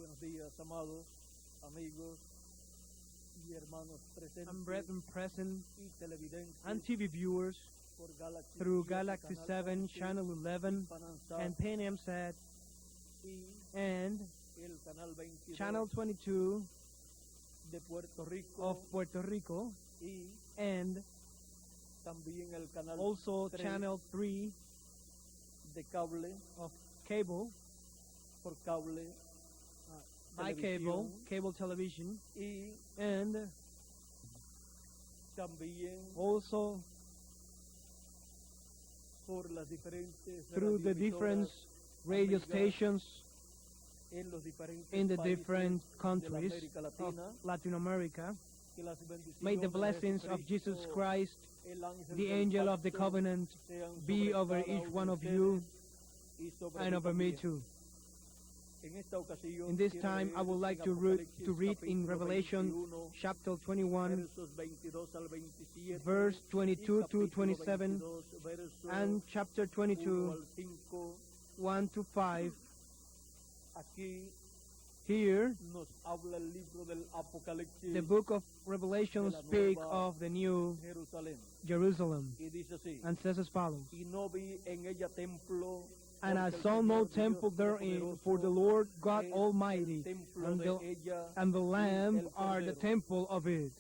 Buenos días, amados amigos y hermanos presentes and brethren present y televidentes and TV viewers por Galaxy through 7, Galaxy Canal 7, 11, Channel 11, Panansat and PNMSAT, y and el Canal 22 Channel 22 de Puerto Rico of Puerto Rico, y and también el Canal also 3 Channel 3 de cable of cable, por cable by televisión, cable television, y and también also por las diferentes through the different radio amigas stations en los diferentes in the países different de la countries América of Latina. Latin America. Que las bendiciones May the de blessings of Jesus Jesucristo, Christ, el ángel the del angel of the pacto, covenant, sean be sobre over cada each uno one de of you ustedes y sobre and mí over me también. too. En esta ocasión In this quiero time, I leer would like en to read Apocalipsis in capítulo Revelation 21, chapter 21, versos 22 al 27, verse y 22 to capítulo 27, 22, versos and chapter 1 22, al 5. 1 to 5. Aquí Here, nos habla el libro del Apocalipsis the book of Revelation speak of the new Jerusalén, Jerusalem, y dice así: and says as follows. y no vi en ella templo, And I porque el saw no Señor temple Dios therein, for the Todopoderoso Lord God es Almighty el templo and de the, ella, and the y Lamb el are the Cordero. temple of it.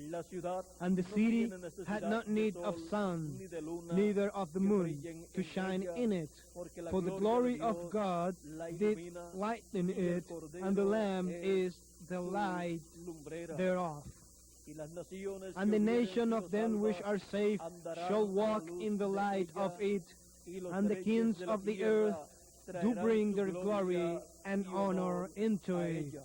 La ciudad And the no city tiene necesidad had not de need sol, of sun, ni de luna, neither of the que moon, brillen to en shine ella, in it. porque la For the gloria glory de of Dios God la did ilumina, lighten y el it, Cordero and the Lamb es is the su light lumbrera. thereof. Y las naciones And que the hubieren nation sido of them which salvas are saved andarán shall a la walk luz in the de light ella, of it, y los and the reyes kings de la of the tierra earth do traerán bring su their glory gloria and y honor into a it. ella.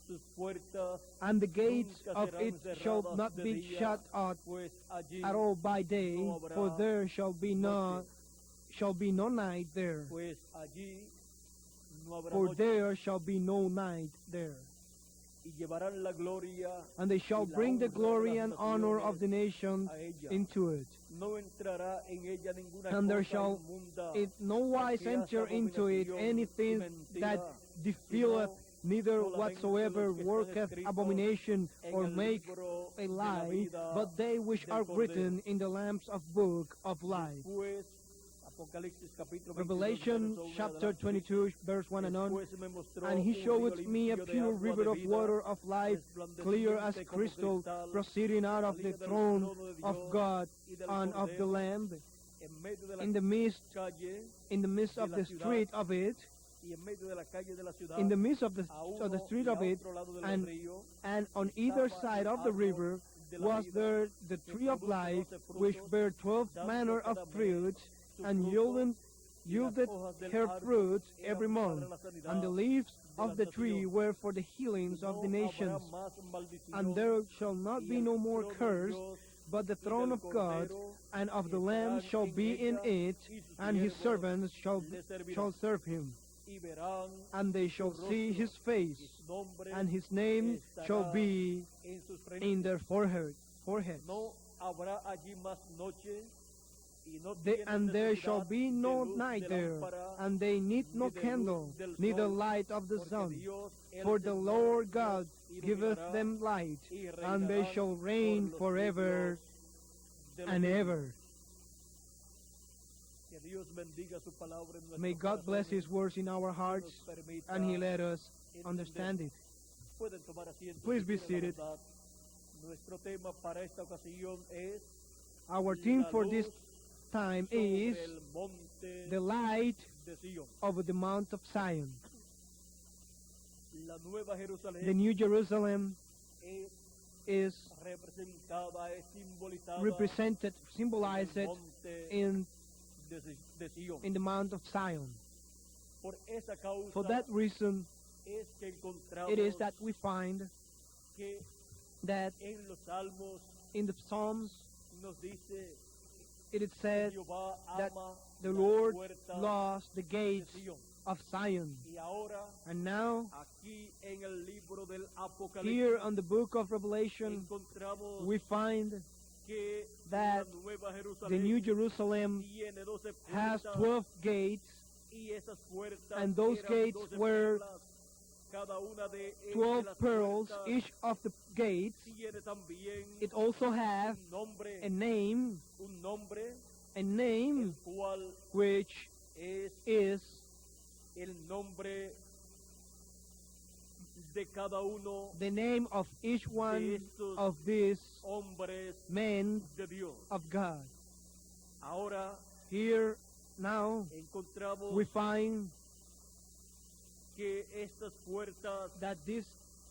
Sus puertas And the gates nunca of serán it shall cerradas not de be día, shut out pues allí at all by day, no habrá for there shall be noche, no night there. pues allí no habrá For noche, there shall be no night there. y llevarán la gloria And they shall y la bring the honra de glory las and honor of naciones the nation a ella. into it. No entrará en ella ninguna And there cosa shall inmunda, it no wise que hace enter into it abominación anything y mentira, that defileth, sino neither solamente whatsoever los que están worketh escritos abomination en or el make libro a de la lie, vida but they which del are Cordero. written in the Lamb's of book of life. Después, Apocalipsis capítulo 22, Revelation verso 1 chapter adelante, 22, verse 1 and on. después me mostró And he un showed río me a limpio de pure agua river de of vida, water of life, clear as resplandeciente como crystal, cristal, proceeding out of the salía del throne trono de of Dios God y del and of the Cordero, Lamb, en medio de la in the midst calle of la the ciudad, street of it, y en medio de la calle de la ciudad, in the midst of the a uno street y of a it, otro lado del and río, and on either estaba side el of the árbol river de la was vida, there the que tree of produce life, 12 which frutos, bare 12 dando manner of cada mes fruits, su and fruto, yielded hojas del her árbol fruits eran every para month, la sanidad and the leaves de of las the tree naciones. were for the healings of the No nations. habrá más maldición, And there shall not y be el no more trono de curse, Dios but the y throne del of God Cordero and of the estarán Lamb shall en be in ella, it, y sus and his siervos servants le servirán. shall serve him. Y verán And they shall su see rostro, his face, y su nombre and his name shall estará be en sus frentes. in their foreheads. No habrá allí más noche, y no And tienen there shall necesidad be de no luz night de there, lámpara, and they need no ni de luz candle, del neither sol, light of the porque sun. Dios, él For es the luz, Lord God giveth iluminará, them light, y and they reinarán shall por reign los forever siglos de los and siglos. ever. Que Dios bendiga su palabra en May nuestros God bless His corazones, words in our y hearts, nos permita and He let us entender. understand it. Pueden tomar asiento, Please si be quieren, la seated. verdad. Nuestro tema para esta ocasión es Our theme la for luz this time sobre is el monte the light de Sion. over the Mount of Zion. La Nueva Jerusalén The New Jerusalem es is representada, es simbolizada symbolized en el monte in de Sion. the Mount of Zion. Por esa causa For that reason, es que encontramos it is that we find que that en los Salmos in the Psalms nos dice it is said Jehová that ama the las Lord puertas lost the de gates Sion. of Zion. Y ahora And now, aquí en el libro del Apocalipsis here on the book of Revelation, encontramos we find que that la Nueva Jerusalén the New Jerusalem tiene 12 has puertas, 12 gates, y esas puertas and those eran gates 12 were perlas cada una de 12 las pearls, puertas each of the gates. tiene también It also has un nombre, a name, el cual which es is el nombre de cada uno the name of each de one estos of these hombres men de Dios. of God. Ahora Here now encontramos we find que estas puertas that these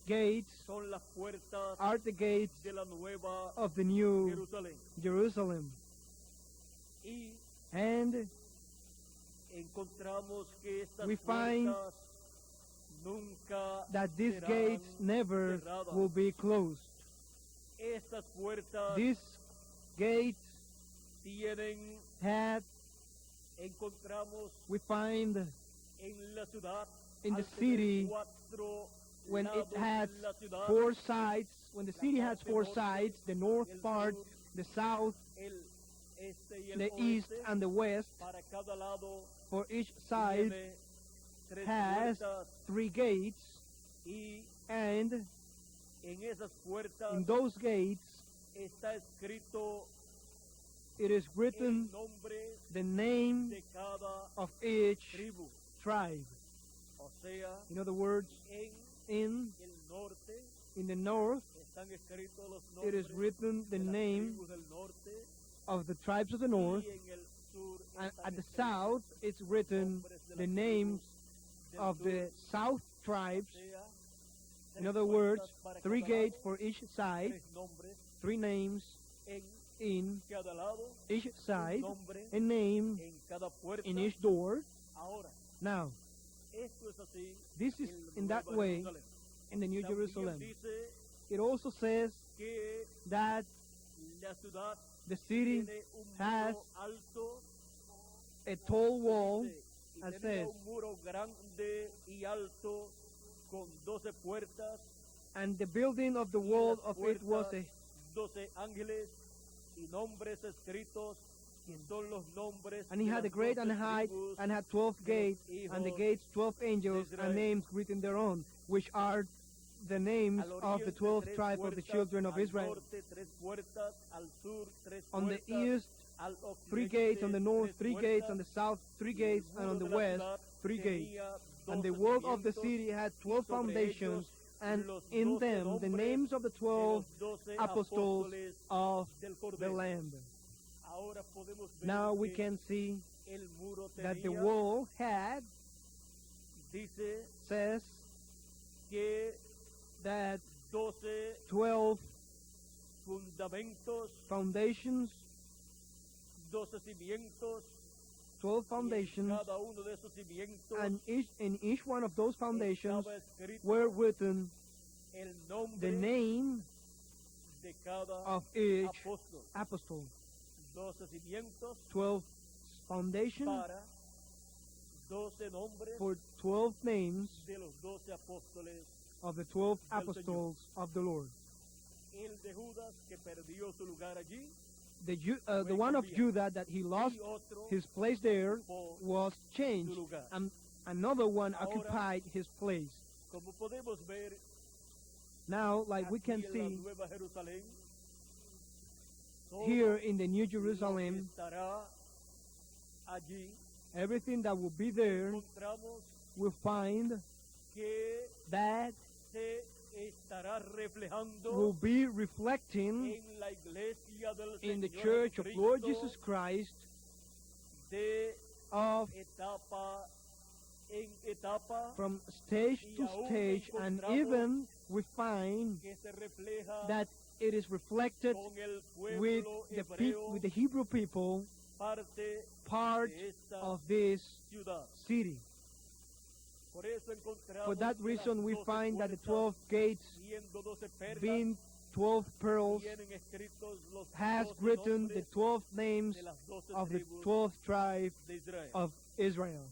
gates son las puertas are the gates de la nueva of the new Jerusalén. Jerusalem. Y And encontramos que estas we find puertas nunca that these serán gates never cerradas. will be closed. Estas puertas These gates tienen, encontramos we find en la ciudad, in the al tener city, cuatro when it lados has en la ciudad, 4 sides, when the city has 4 sides, the north part, the south, el este y el the oeste, east, and the west, para cada lado for each side tiene tres has puertas, 3 gates, y and en esas puertas in those gates está escrito it is el written nombre the name de cada of each tribu. tribe. O sea, In other words, en in el norte the north están escritos los it is nombres written the de las name tribus del norte, of the tribes of the north, y en el sur and están at the escritos south it's written nombres de the las names tribus del of sur. the south tribes. O sea, In tres other words, puertas para 3 cada gates lado, for each side, tres nombres 3 names en in cada lado, each un side, nombre a name en cada puerta. in each door. Ahora, Now, esto es así this is en in that Nueva way Jerusalén. in the New También Jerusalem. dice It also says que that la ciudad the city tiene un has muro alto, a tall wall, dice, y as tenía says, un muro grande y alto con 12 puertas, and the building of the y wall las of it was puertas, a 12 ángeles y nombres escritos, que son los nombres and he de had las a great 12 and a height tribus and had 12 de los gates, and the hijos gates 12 angels de and Israel. names written thereon, which are the names al of the oriente 12 tres tribes of the puertas, children of al Israel. norte 3 puertas, al sur 3 On the puertas, east, al 3 occidente gates, on the north, 3 3 gates, on puertas, the south, 3 y el gates, and muro on the de la west, ciudad 3 gates. tenía And the 12 wall of the cimientos, city had y 12 sobre foundations, ellos and los in 12 them the nombres names of the de 12 los 12 apostles apóstoles of del the Cordero. Lamb. Ahora podemos ver Now we que can see el muro that the tenía, wall had, dice says que that 12 12 fundamentos, foundations, 12 cimientos, 12 y en foundations, cada uno de esos cimientos and in each one of those foundations estaba escrito were written el the nombre name de cada of each apóstol. apostle. 12 cimientos 12 foundations para 12 nombres for 12 names de los 12 apóstoles. of the 12 del apostles of the Lord. El de Judas, que perdió su lugar allí, The one of Judah that he lost y otro his place there ocupó was changed, su lugar. and another one Ahora, occupied his place. Como podemos ver Now, like we aquí can en la see Nueva Jerusalén, todo here in the New lo que Jerusalem, estará allí, everything that will be there encontramos will find que that se estará reflejando will be reflecting en la iglesia del in the Señor church of Lord Cristo Jesus Christ de of etapa en etapa, from stage to Y aún stage, and encontramos even we find que se refleja that it is reflected con el pueblo with hebreo, with the Hebrew people, parte part de esta of this ciudad. city. Por eso encontramos For that que las reason, we 12 find that the puertas, 12 gates, siendo 12 perlas, being 12 pearls, tienen escritos los has 12 written the nombres 12 names de las 12 of the tribus 12 tribes de Israel. of Israel.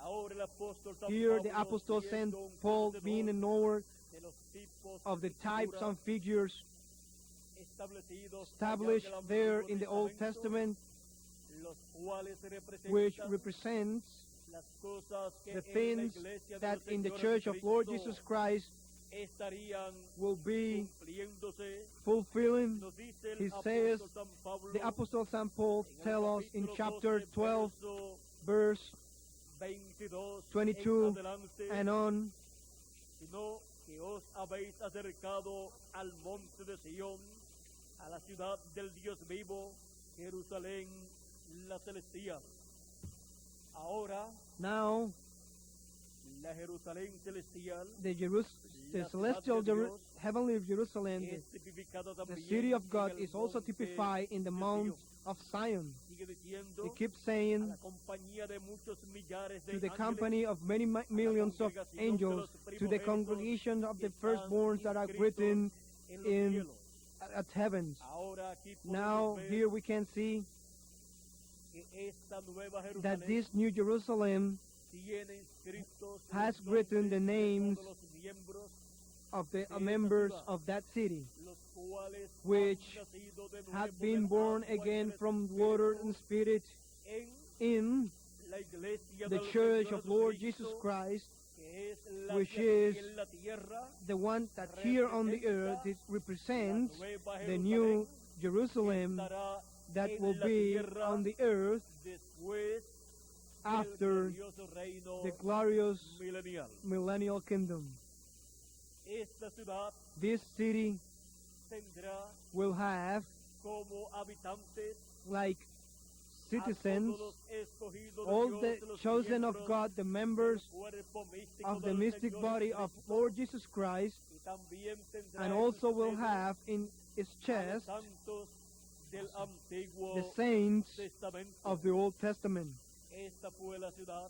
Ahora el apóstol San Here, the Pablo, apostle siendo Saint un Paul, conocedor being a knower de los tipos of the y types figuras and figures establecidos established allá del there Antiguo in the Old Testamento, Testament, los cuales which representan represents las cosas que the en la things iglesia that del in the Señor church of Lord Jesucristo Jesus Christ estarían will be cumpliéndose. fulfilling. Nos dice el He apóstol says, San Pablo the Apostle St. Paul en el tells us in capítulo chapter 12, 12, verso verse 22 22 en adelante, and on, sino que os habéis acercado al monte de Sión, a la ciudad del Dios vivo, Jerusalén, la celestial. Ahora, now la Jerusalén celestial the La celestial ciudad de Dios heavenly Jerusalem, es tipificada the también city of en God, el is also monte typified in the de Mount Sión. of Zion. Sigue diciendo, It keeps a saying, la compañía de muchos millares de to the ángeles, company of many millions of angels, to the congregation of the firstborns that are written en los in cielos. at heavens. Ahora aquí Now podemos ver here we can see que esta nueva that Jerusalén this New Jerusalem tiene inscritos has los written the nombres de names todos los miembros, of the esta members ciudad, of that city, los cuales which han nacido de have nuevo been del born agua y again del from Espíritu water and spirit en in la iglesia the del church Señor of Lord Jesucristo, Jesus Christ, que es la which que is aquí en la tierra the one that here on the earth it represents la nueva the new Jerusalén Jerusalem estará that en will la be tierra on the earth después after del glorioso reino the glorious milenial. millennial kingdom. Esta ciudad This city tendrá will have, como habitantes like a citizens, todos los escogidos de all Dios, the los chosen of miembros God, the members del cuerpo místico of the del mystic Señor body of Jesucristo, Lord Jesus Christ, y también tendrá and en also su will seno have in its a los chest santos del Antiguo the saints Testamento. of the Old Testament. Esta fue la ciudad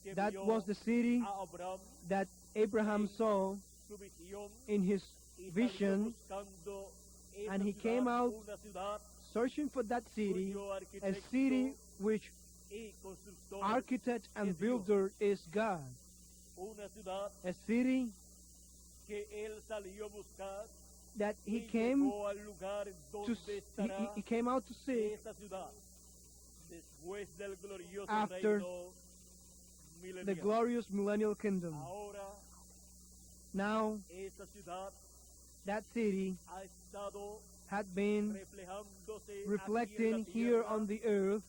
que That vio was the city a Abraham that Abraham saw su visión in his y salió vision, buscando esa and he ciudad, came out una ciudad searching for that city, cuyo a arquitecto city which y constructor architect and es Dios. builder is God, Una ciudad a city que él salió a buscar that he y came llegó al lugar to donde estará he came out to see esa ciudad después del glorioso after reino the milenial. glorious millennial kingdom. Ahora Now esa ciudad that city ha estado had been reflejándose reflecting aquí en la here tierra on the earth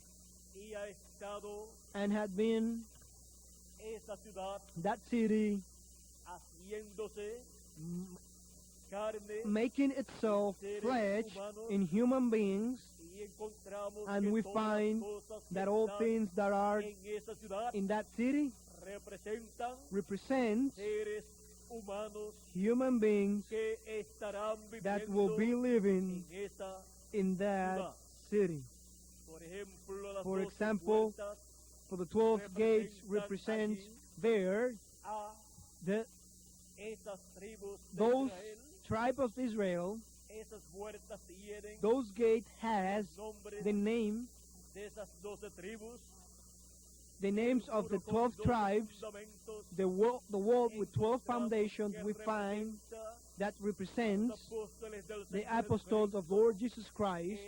y ha estado and had been esa ciudad that city haciéndose carne making itself flesh in human beings, y encontramos and que we todas find las cosas que that all están things that are en esa ciudad in that city representan represent seres humanos human beings que estarán that viviendo will be living en esa in that ciudad. city. Por ejemplo, las For 12 example, puertas For the 12 gates represents there a the esas tribus de those Israel. tribe of Israel. Esas puertas tienen Those gates has los nombres the name, de esas 12 tribos, the names of the 12 tribes. The wall with 12 foundations we find that represents the apostles of Lord Jesus Christ,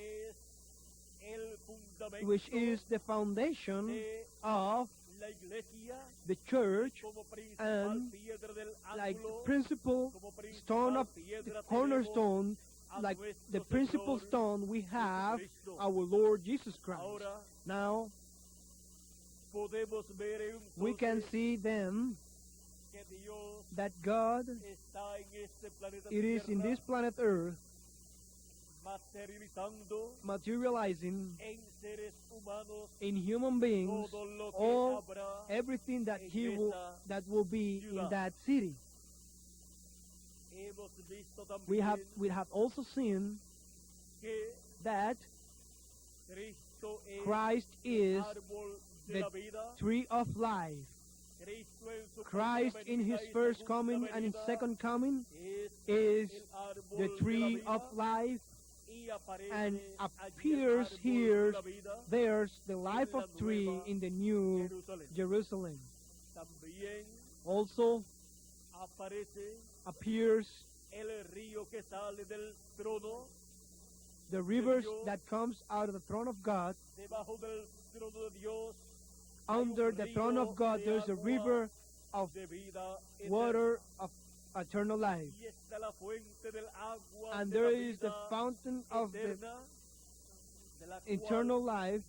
which is the foundation of la iglesia the church como and piedra del like ángulo, principal como stone of piedra the tenemos cornerstone, a like nuestro the principal Señor stone we have Jesucristo. our Lord Jesus Christ. Ahora Now podemos ver we can entonces see then que Dios that God, está en este planeta it is in Tierra this planet Earth, materializando materializing en seres humanos in human beings todo lo que all habrá everything that en he will esa that will be in ciudad. that city. Hemos visto también We have also seen que that Cristo es Christ el is árbol de the la vida. tree of life. Cristo en su Christ primera in his venida y first segunda coming and in venida second coming es is el árbol the de la tree vida, of life, y aparece and allí el appears árbol here de la vida there's the life of tree in the new Jerusalén. Jerusalem. También Also aparece appears el río que sale del trono, the rivers that comes out of the throne of God, debajo del trono de Dios under the throne of God there is a river of de vida water of eternal life. Y está la fuente del agua And de there la is the vida fountain of the eterna, de la cual eternal life,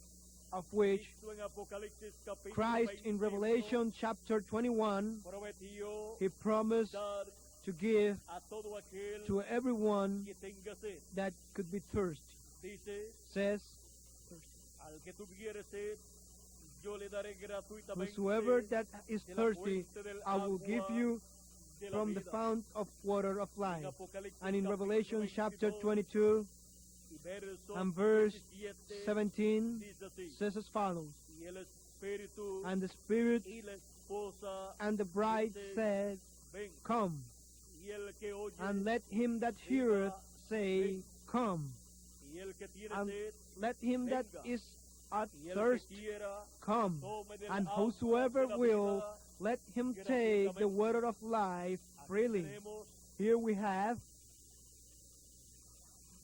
of which Cristo en Apocalipsis capítulo Christ in 21 Revelation chapter 21, prometió He promised dar to give a todo aquel to everyone que tenga sed. that could be thirsty. Dice, Says, al que tuviere sed, yo le daré gratuitamente whosoever that is de la thirsty, fuente del I will give agua you de la from the vida. fount of water of En life. Apocalipsis And in capítulo Revelation chapter 22 22 y verso and verse 17, 17 dice así, says as follows, y el Espíritu and the Spirit y la esposa and the bride dice, said, ven, Come, y el que oye, and let him that heareth say, Come, y el que tiene and sed, let him that venga, is at y el thirst que quiera, come, tome del and agua whosoever de la will, vida. let him take the water of life Aquí freely. tenemos Here we have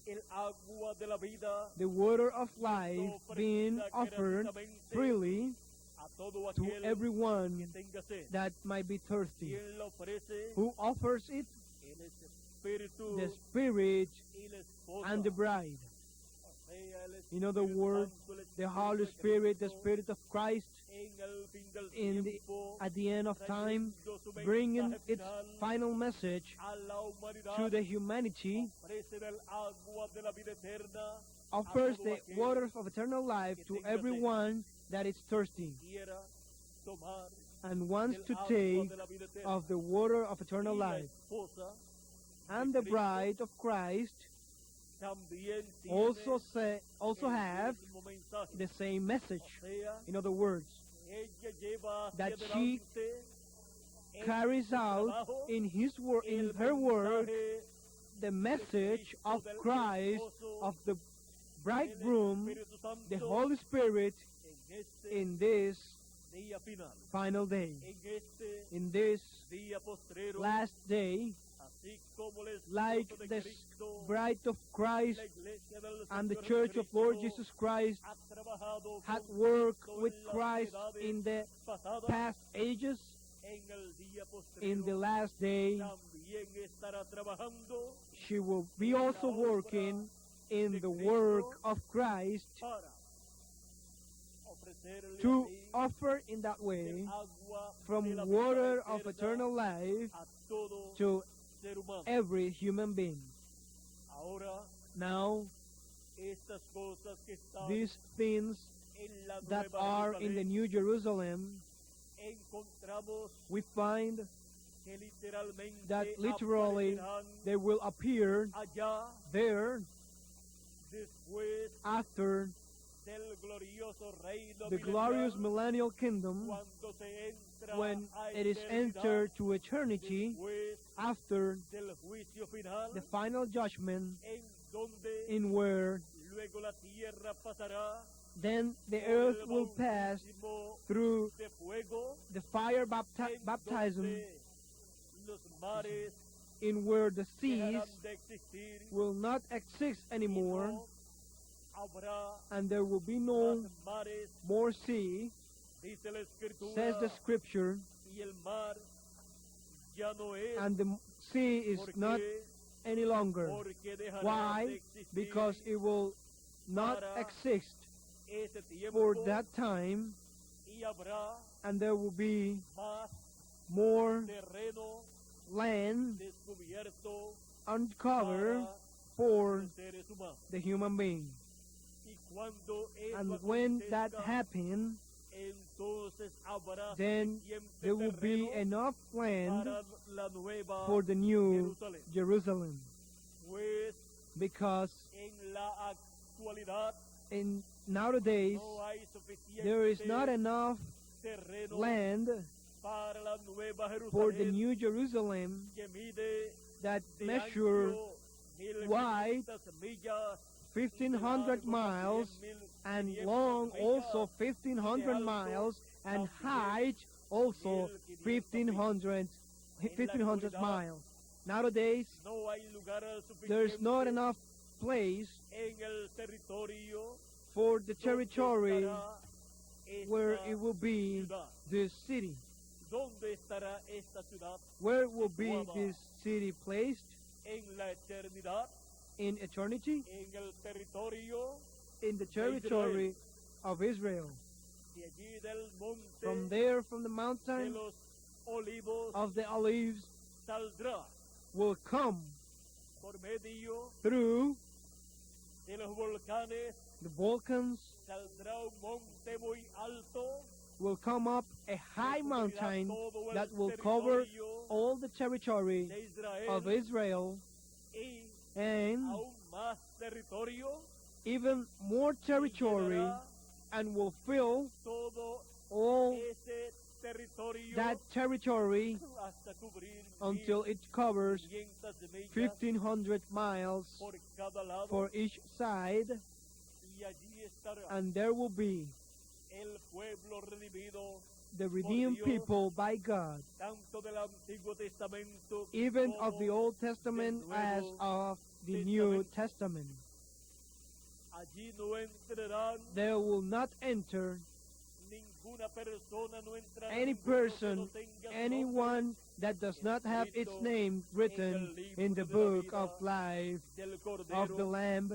el agua de la vida the water of life being offered freely a todo to aquel everyone que tenga sed. that might be thirsty. ¿Quién lo ofrece? Who offers it? El Espíritu The Spirit y la esposa. and the bride. O sea, el In other Espíritu words, Santo, el the Espíritu Holy de Spirit, the Cristo, Spirit of Christ, en el fin del in the, tiempo, at the end of time, trayendo su bringing mensaje its final final message a la humanidad, to the humanity, ofrece del agua de la vida eterna offers the waters of eternal life to everyone that is thirsty quiera tomar and wants del to agua take de la vida eterna. of the water of eternal Y la life. esposa And the bride of Christ también also tiene also el have mismo mensaje. the same message. O sea, In other words, ella lleva hacia that she adelante en carries su out trabajo in in el her work mensaje the message of del Christ, esposo, of the del bridegroom, Espíritu Santo, the Holy Spirit en este in this día final, final day, en este in this día postrero, last day, así como el esposo like de the Cristo, bride of Christ la iglesia del and the Señor church of Lord Jesucristo Jesus Christ ha trabajado had con worked Cristo with en las Christ edades in the pasadas, past ages, en el día in the postrero last day también estará trabajando she will be also working in the work of Christ para ofrecerle to así offer in that way del agua de from la vida water of eterna eternal life a todo to ser humano. every human being. Ahora, Now, estas cosas que están these things en la that Nueva are in the Jerusalén, New Jerusalem, encontramos we find que literalmente that literally aparecerán they will appear allá there después after del glorioso reino the glorious milenial, millennial kingdom, cuando se entra when a it is eternidad, entered to eternity, después after del juicio final, the final judgment, en donde in where luego la tierra pasará then the por earth el will pass bautismo through de fuego, the fire en baptism, donde los mares in where the seas dejarán de existir, will not exist y anymore, no habrá and there will be no más mares, more sea, dice la escritura, says the scripture, y el mar ya no es, and the sea is not any longer. porque dejará de Why? existir Because it will not para exist ese tiempo, for that time, y habrá and there will be más more terreno land descubierto uncovered para for los seres humanos. the human being. Y cuando eso And when that acontezca, happens, entonces habrá then suficiente there will be terreno enough land para la nueva for the new Jerusalén. Jerusalem, Pues because en la actualidad in nowadays no hay suficiente there is not enough terreno land para la nueva for the Jerusalén new Jerusalem que mide that de measure ancho wide 1500 millas, 1,500 miles and long also 1,500 miles and height also 1,500 miles. Nowadays, no hay lugar there's not suficiente enough place en el territorio for the donde territory estará where esta it will be ciudad? this city. ¿Dónde estará esta ciudad? Where will be situada? this city placed? ¿En la eternidad? In eternity? ¿En el territorio? In the territory of Israel. De allí del monte From there, from the de mountain los olivos, of the olives, saldrá will come por medio through de los volcanes, the volcans, saldrá un monte muy alto, will come up a high que cubrirá mountain todo el that will cover territorio all the territory de Israel, of Israel, y and aún más territorio, even more territory, llenará and will fill todo all ese territorio that territory hasta cubrir until it covers 1.500 millas 1,500 miles por cada lado, for each side, y allí estará and there will be el pueblo redimido, the redeemed Dios, people by God, tanto del Antiguo Testamento even of como the Old Testament del as Nuevo of the New Testamento. Testament. Allí no entrarán There will not enter ninguna persona, no entrará any ninguno que person, no tenga su nombre anyone that does not have its name written in the book of life del of the Cordero. Lamb.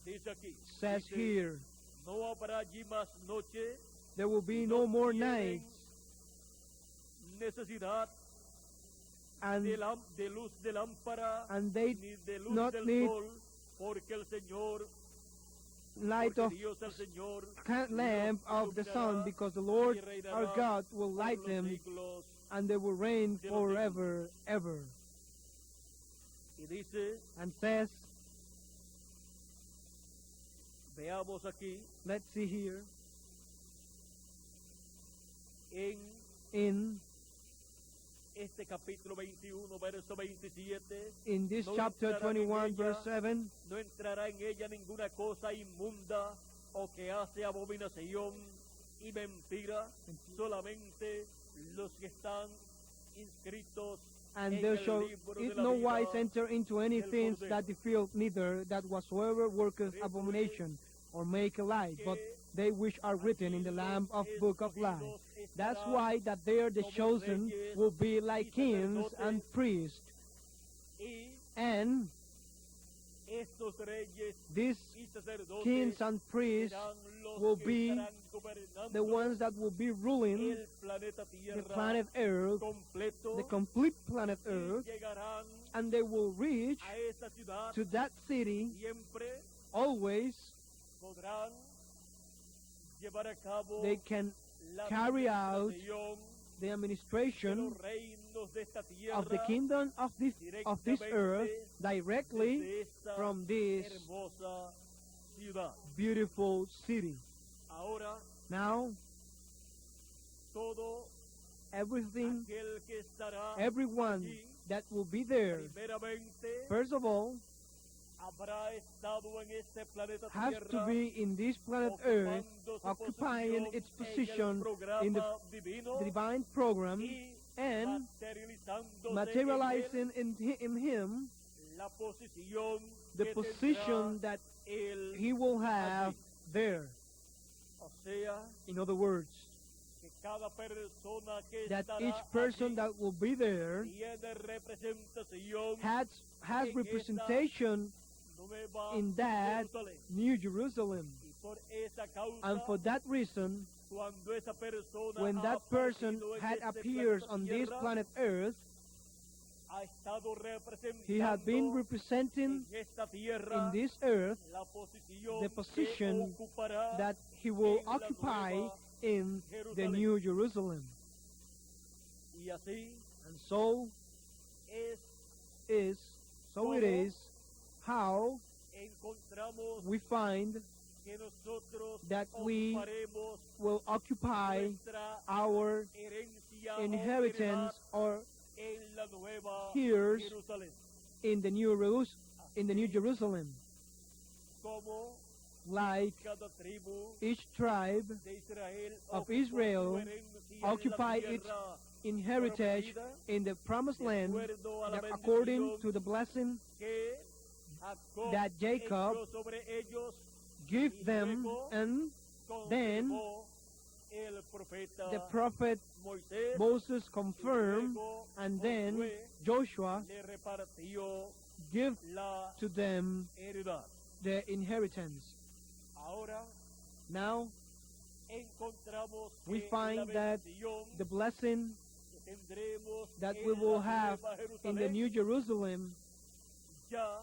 Dice aquí, Says dice, here, no habrá allí más noche, there will be no more nights, necesidad and de luz de lámpara, and they ni de luz not del need sol, porque el Señor, light porque of Dios el Señor lamp of the sun, because the Lord our God will light por los them, siglos. and they will reign forever, ever. Y dice, And says, veamos aquí, let's see here, en in este capítulo 21, verso 27, in this no chapter entrarán en 21, verse ella, 7, no entrará en ella ninguna cosa inmunda o que hace abominación y mentira, solamente los que están inscritos and en there el shall libro de it la no vida wise enter into any del things Cordero. that defile, neither that whatsoever worketh Por eso abomination or make a lie, que but they which are written in the aquí Lamb of los book of life. escogidos That's estarán why that there the como chosen reyes will be like y kings sacerdotes, and priests, y and estos reyes these y sacerdotes kings and priests serán los will que be estarán gobernando the ones that will be ruling el planeta the Tierra planet Earth, completo, the complete planet y Earth, llegarán and they will reach a esta ciudad, to that city siempre always. podrán llevar a cabo They can la carry out administración the de administration los reinos de esta tierra of the kingdom of this earth directly desde esta from this hermosa ciudad. beautiful city. Ahora Now, todo everything, aquel que estará everyone allí, that will be there, primeramente first of all, habrá estado en este planeta has to Tierra be in this planet Earth, ocupando su occupying its en el position in the programa divino divine program, y and materializándose materializing en in him él la posición the que position tendrá that él he will have allí. there. O sea, In other words, que cada persona que that estará each person allí that will be there tiene representación has en esta representation nueva in that Jerusalén. New Jerusalem. Y por esa causa, And for that reason, cuando esa persona when ha that person aparecido en had este appears planeta on this Tierra, planet Earth, ha estado he had been representando representing en esta tierra in this earth la posición the position que ocupará that he will en la occupy nueva in the Jerusalén. New Jerusalem. y así And so es is, so it is, how encontramos we find que nosotros that we ocuparemos will occupy nuestra our herencia o inheritance heredad or en la nueva years Jerusalén, in the New Jerusalem, como like cada tribu each tribe de Israel of ocupó Israel su herencia en la occupy its tierra inheritance in the promised land, de acuerdo a la that according bendición to the blessing que Jacob that Jacob echó sobre ellos give y them, luego and then confirmó el profeta the prophet Moisés, Moses confirmed, and then Joshua le repartió give la to them heredad. the inheritance. Ahora Now encontramos we que find la that bendición the blessing que tendremos that en we will la have Nueva in the Jerusalén New Jerusalem, ya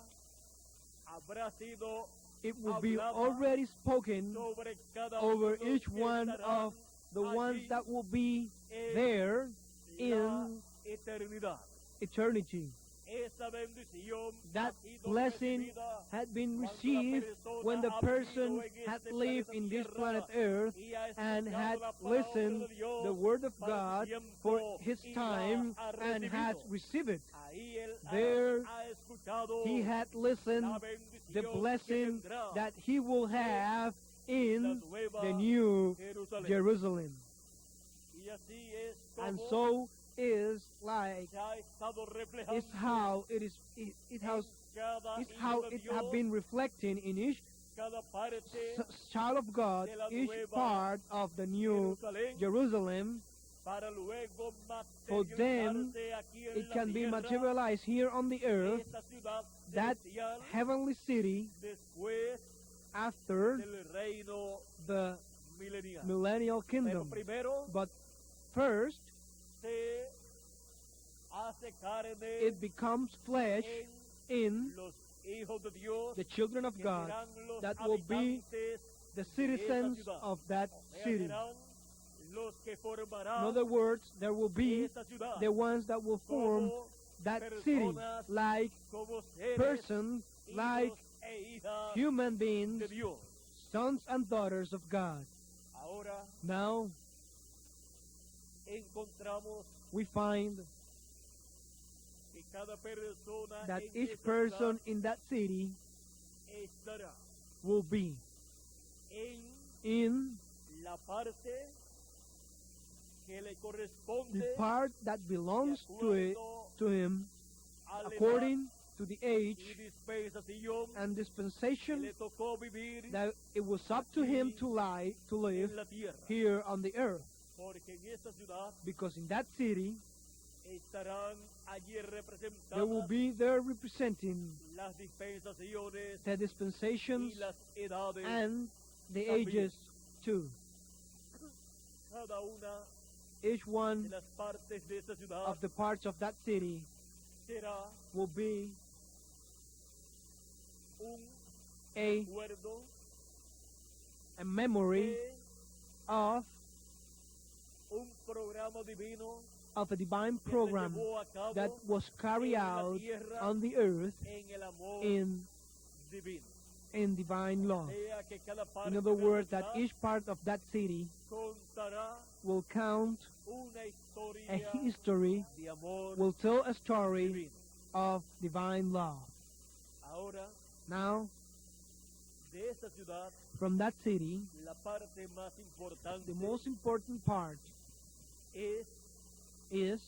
habrá sido it will be hablada already spoken sobre cada over uno each que one estarán of the ones allí that will be en there la in eternidad. eternity. Esa bendición That ha sido blessing recibida had been cuando la received persona when the ha person vivido en had este lived planeta in this Tierra planet Earth y ha and escuchado had la palabra listened de Dios the word of para su God tiempo for his y la time ha and has recibido. received it. Ahí él There ha escuchado he had listened la the bendición blessing que tendrá that he will have la in nueva the new Jerusalén. Jerusalem. Y así es And como so is like se ha estado reflejando is how it is it has en cada is hijo how de it Dios, have been reflecting in each cada parte child of God, de la each nueva part of the new Jerusalén, Jerusalem, para luego for them materializarse aquí en it la can be tierra, materialized here on the earth, esta ciudad that celestial, heavenly city después after del reino the milenial. millennial Pero kingdom. primero But first, se hace carne it becomes flesh en in los hijos de Dios, the children of que God, serán los that will be habitantes the citizens ciudad. of that o sea, city. serán los que In formarán other words, there will be esa ciudad the ones that will form como that city, personas, like como seres, persons, hijos like e hijas human beings, de Dios. sons and daughters of God. Ahora Now encontramos we find que cada persona that en each esa person ciudad in that city estará will be en in la parte que le the corresponde part that de belongs acuerdo to him a la according to the edad age y dispensación and que dispensation le tocó vivir that it was up to him to live en la tierra. here on the earth, Porque en esta ciudad because in that city estarán allí there will representadas be there representing las dispensaciones the dispensations y las edades. and the también. ages too. Cada una Each one de las partes de esta ciudad of the parts of that city será will be un a recuerdo memory de of un programa divino a divine que se program llevó a cabo that was carried en la out tierra on the earth en el amor in divino. divine law. Sea que cada parte In other de la words, that ciudad each part of that city contará will count una a historia history, de amor will tell a story divino. of divine law. Ahora, Now, de esta ciudad, from that city, la parte más importante the most important part es is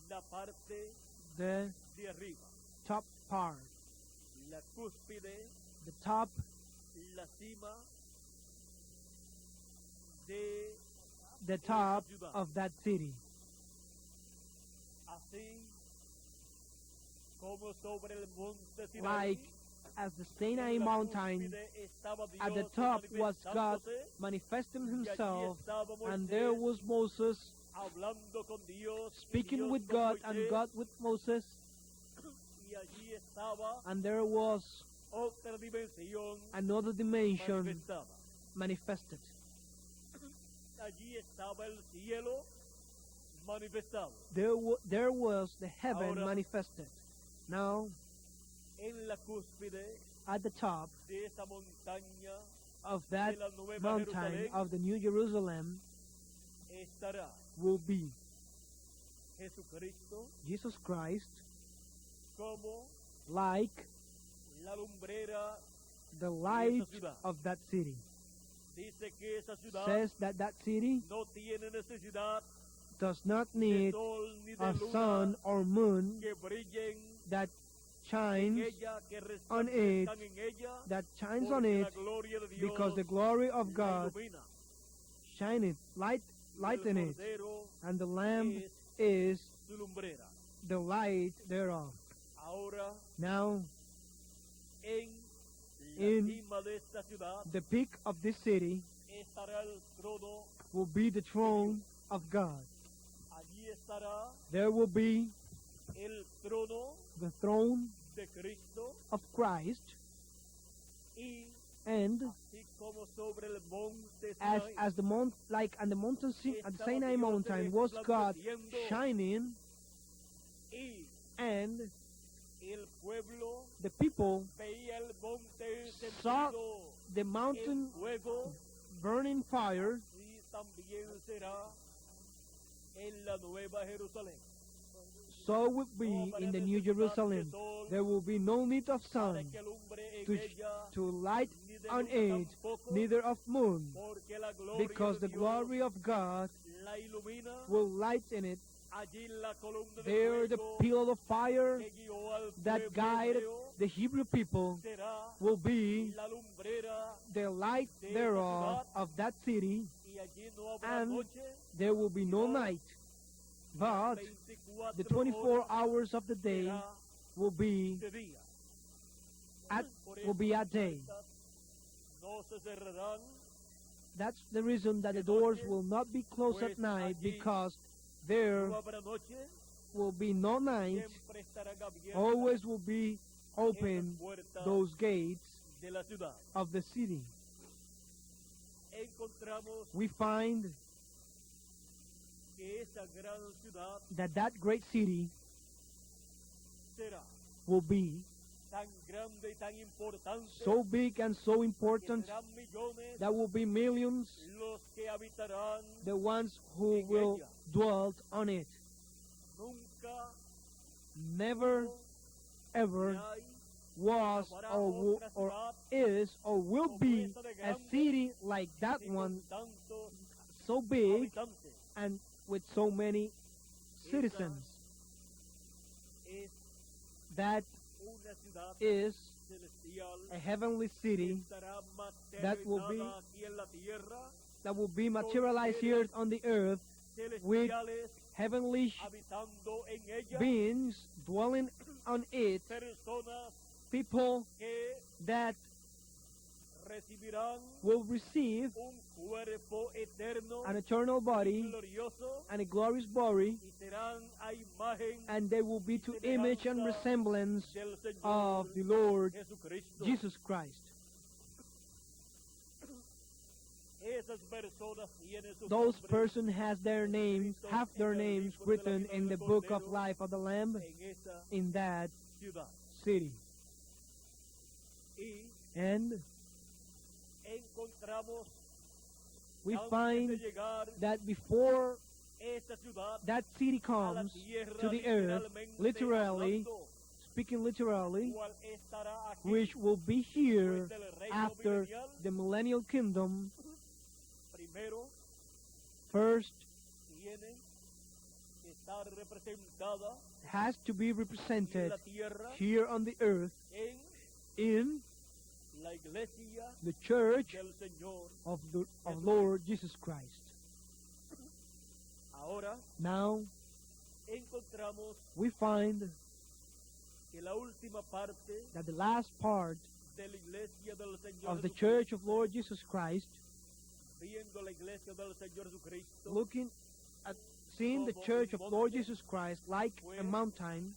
la parte the de arriba, top part, la cúspide, the top, la cima de the top of that city. así como sobre el monte Sinaí, Like as the Sinai en la mountain, cúspide estaba at the Dios top was God manifestándose, manifesting y allí himself, estaba and there Moisés was Moses hablando con Dios, y speaking Dios with con God and Moisés, God with Moses, y allí estaba and there was otra dimensión another dimension manifestada. manifested. Allí estaba el cielo manifestado. There was the heaven Ahora, manifested. Now, En la cúspide at the top de esa montaña of that de la Nueva mountain Jerusalén of the New Jerusalem estará will be Jesucristo Jesus Christ, como like la lumbrera. the light ciudad. of that city. Dice que esa ciudad Says that that city no tiene necesidad does not de need sol ni de a luna sun or moon que brillen that en shines ella, que on it, resplandezcan en ella, that shines porque on la it, gloria de Dios because the glory of la God ilumina. shineth, light in el it, Cordero and the Lamb es is su lumbrera. the light thereof. Ahora, Now, en la In cima de esta ciudad the peak of this city estará el trono, will be the throne of God. allí estará There will be el trono the throne de Cristo, of Christ, y and así como sobre el monte as the mount, like on the mountain, at the Sinai mountain was God shining, y and el pueblo the people veía el monte saw encendido the en mountain fuego, burning fire. y también será en la nueva Jerusalén. So will be in the New Jerusalem. There will be no need of Para sun que alumbre en to, ella, to light ni de on luna it, tampoco, neither of moon, porque la gloria because de the Dios glory of God la ilumina. will light in it. Allí la columna de There the fuego pillar of fire que guió al that pueblo guided hebreo the Hebrew people será will be la lumbrera, the light de esa thereof ciudad, of that city, y allí no habrá and noche, there will be no sino night, but 24 the 24 hours of the day será will be de día. Por will be eso at day. las puertas no se cerrarán, That's the reason that the doors will not be closed at night, because there no habrá noche, will be no night. siempre estarán abiertas Always will be open esas puertas those gates de la ciudad. of the city. Encontramos We find que esa gran ciudad that great city será will be tan grande y tan importante so big and so que important serán millones that will be millions los que habitarán. the ones who will dwell on it. Nunca Never ever ni hay was or is or will be a city like that ni con one, tantos so big habitantes. and with so many citizens. Es That una ciudad is celestial a heavenly que city estará that will be materializada aquí en la tierra. that will be materialized here on the earth, with Celestiales heavenly habitando en ella, beings dwelling on it, personas people que that recibirán will receive un cuerpo eterno an eternal body glorioso and a glorious body, y serán a imagen and they will be to image and resemblance del Señor of the Lord Jesucristo. Jesus Christ. Esas personas tienen sus Those nombres persons have their names written in the book of life of the Lamb en esa in that ciudad. city. Y And encontramos we antes find de llegar that before esta ciudad that city a la comes tierra, to the earth, literally, hablando, speaking literally, cual estará aquí which will be here después del reino after milenial. the millennial kingdom, Primero first tiene que estar representada has to be en represented la tierra here on the earth en in la iglesia the church del Señor. of Lord Jesus Christ. Ahora Now encontramos we find que la última parte that the last part de la iglesia del Señor of the Jesucristo, church of Lord Jesus Christ, viendo la iglesia del Señor Jesucristo, looking at seeing the church of Lord Jesus Christ like a mountain,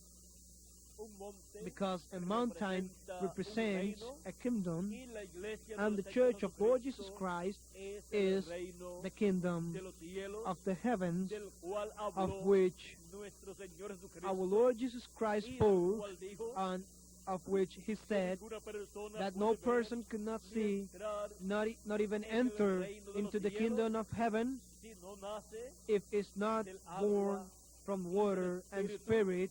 un monte because a mountain represents a kingdom, y la iglesia and the del church Señor of Lord Jesus Jesucristo Christ es is el reino the kingdom de los cielos, of the heavens, del cual of habló which nuestro Señor Jesucristo, our Lord Jesus Christ y del spoke, cual dijo and of which he said ninguna persona that no puede ver person could not ni see, entrar not even enter into the kingdom of heaven, si no nace, if it's not born from water and spirit.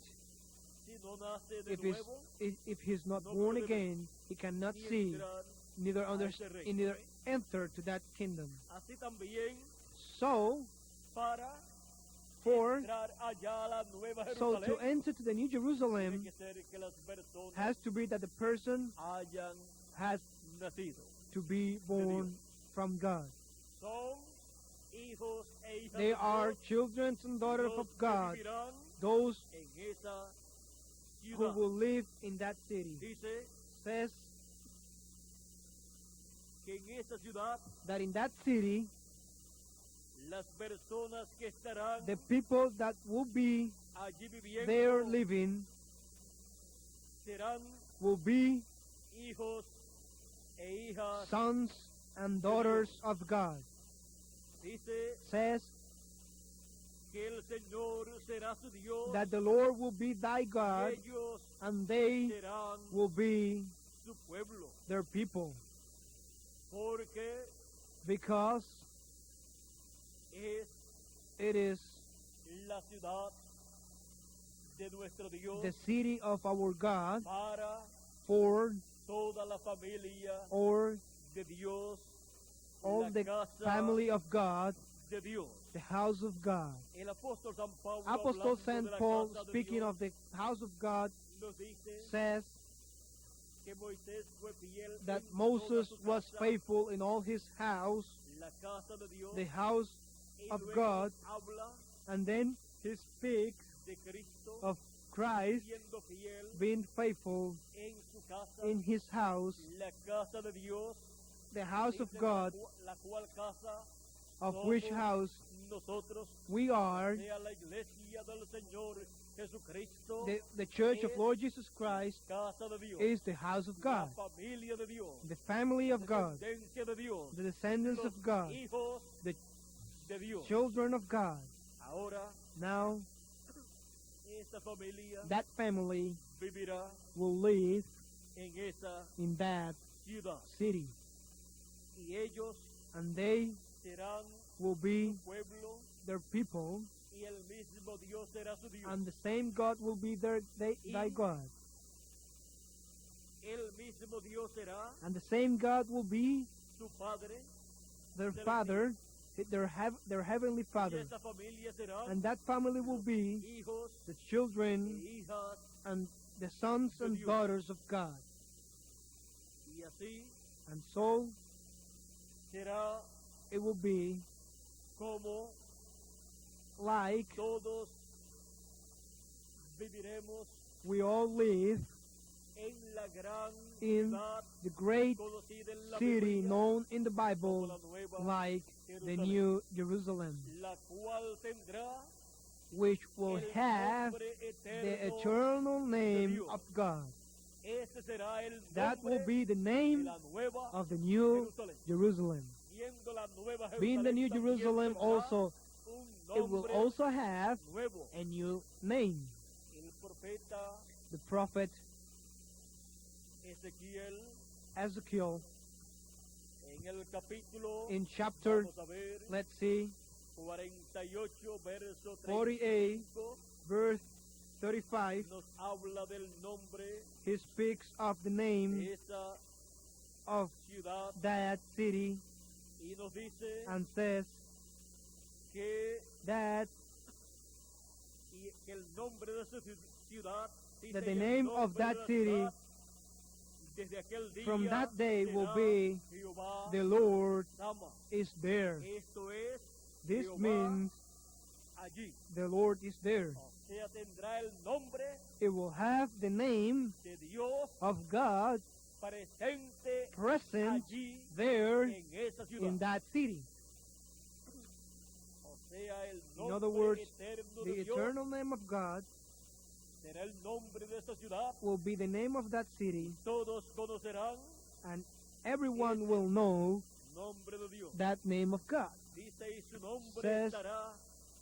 si no nace de If he's, nuevo, if he's not born again, he cannot ni see, entrar. neither a ese reino. neither enter to that kingdom. Así también So, para for entrar allá a la nueva so Jerusalén, to enter to the New tiene Jerusalem que ser que las personas has to be that the person hayan has nacido. to be born from God. Son hijos e hijas They de are Dios, children and daughters los of que God, vivirán those en esa who ciudad. will live in that city. Dice Says que en esa ciudad that in that city, las personas que estarán the people that will be allí viviendo there living serán will be hijos e hijas. sons and daughters of God. Dice Says que el Señor será su Dios, that the Lord will be thy y God, ellos and they serán will be su pueblo, their people, porque because es it is la ciudad de nuestro Dios the city of our God para for toda la familia or de Dios, all la the casa family of God, de Dios. the house of God. El apóstol San Pablo, Apostle hablando St. de la Paul, casa de speaking Dios, of the house of God, nos dice says que Moisés fue fiel that en Moses toda su was casa, faithful in all his house, la casa de Dios, the house y of luego God, habla and then he speaks de Cristo of Christ siendo fiel being faithful en su casa, in his house, la casa de Dios, the house of dice God, la cual casa of which somos house nosotros, we are, sea la iglesia del Señor Jesucristo, the church of Lord Jesus Christ casa de Dios, is the house of la God, familia de Dios, the family of God, descendencia de Dios, the descendants los of God, hijos the de Dios. children of God. Ahora Now esta familia that family vivirá will live en esa in that ciudad city, y ellos and they serán will be su pueblo their people, y el mismo Dios será su Dios. and the same God will be thy God, El mismo Dios será and the same God will be su Padre, their Father, their heavenly y Father, esa familia será and that family will be hijos the children e hijas, and the sons and daughters of God. y así And so será it will be como like todos viviremos we all live en la gran in ciudad the great conocida en la city Biblia known in the como Bible la Nueva like the Jerusalén, New Jerusalem, la cual tendrá which will el have nombre the eterno. eternal name Dios. of God. Este será el That will nombre be the de name la Nueva of the New Jerusalén. Jerusalem. Siendo la Nueva Being the New Jerusalén también Jerusalem tendrá also, un it will nombre also have nuevo. a new name. El profeta The prophet Ezequiel Ezekiel, en el capítulo, in chapter, vamos a ver, let's see, 48, verso 48, 35, verse 35, nos habla del nombre he speaks of the name de esa of ciudad that city y nos dice and says que, that que el nombre de esa ciudad, dice, That y the el name of nombre that de la city ciudad, desde aquel día from that day will será be Jehová the Lord Sama. is there. Esto es, This Jehová means allí. the Lord is there. O sea, tendrá el nombre It will have the name de Dios of God presente present allí there en esa ciudad. in that city. O sea, el In other nombre words, eterno the de Dios eternal name of God será el nombre de esta ciudad. will be the name of that city, Todos conocerán and everyone will know el nombre de Dios. that name of God. Dice, y su nombre Says, estará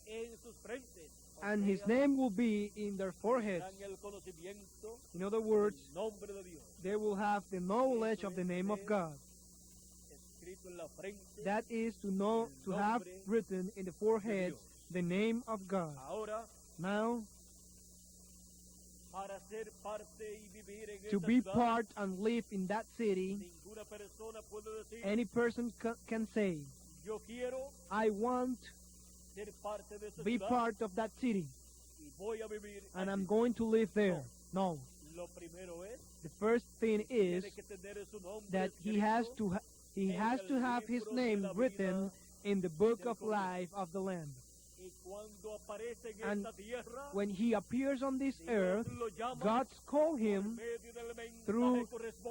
en sus frentes. O And his sea, name will be in their foreheads. tendrán el conocimiento In other words, del nombre de Dios. they will have the knowledge of the name of God. Escrito en la frente. That is to know, to have written in the forehead the name of God. Ahora, Now, para ser parte y vivir en to esta be ciudad, part and live in that city, ninguna persona puede decir, any person can say, yo quiero I want ser parte de esta be ciudad part of that city, y voy a vivir and allí. I'm going to live there. No. Lo primero es, The first thing is tiene que tener su nombre that he escrito has to have his name written in the book of life of the Lamb. Y cuando aparece en And esta tierra, when he appears on this Dios earth, lo llama God called por him medio del mensaje through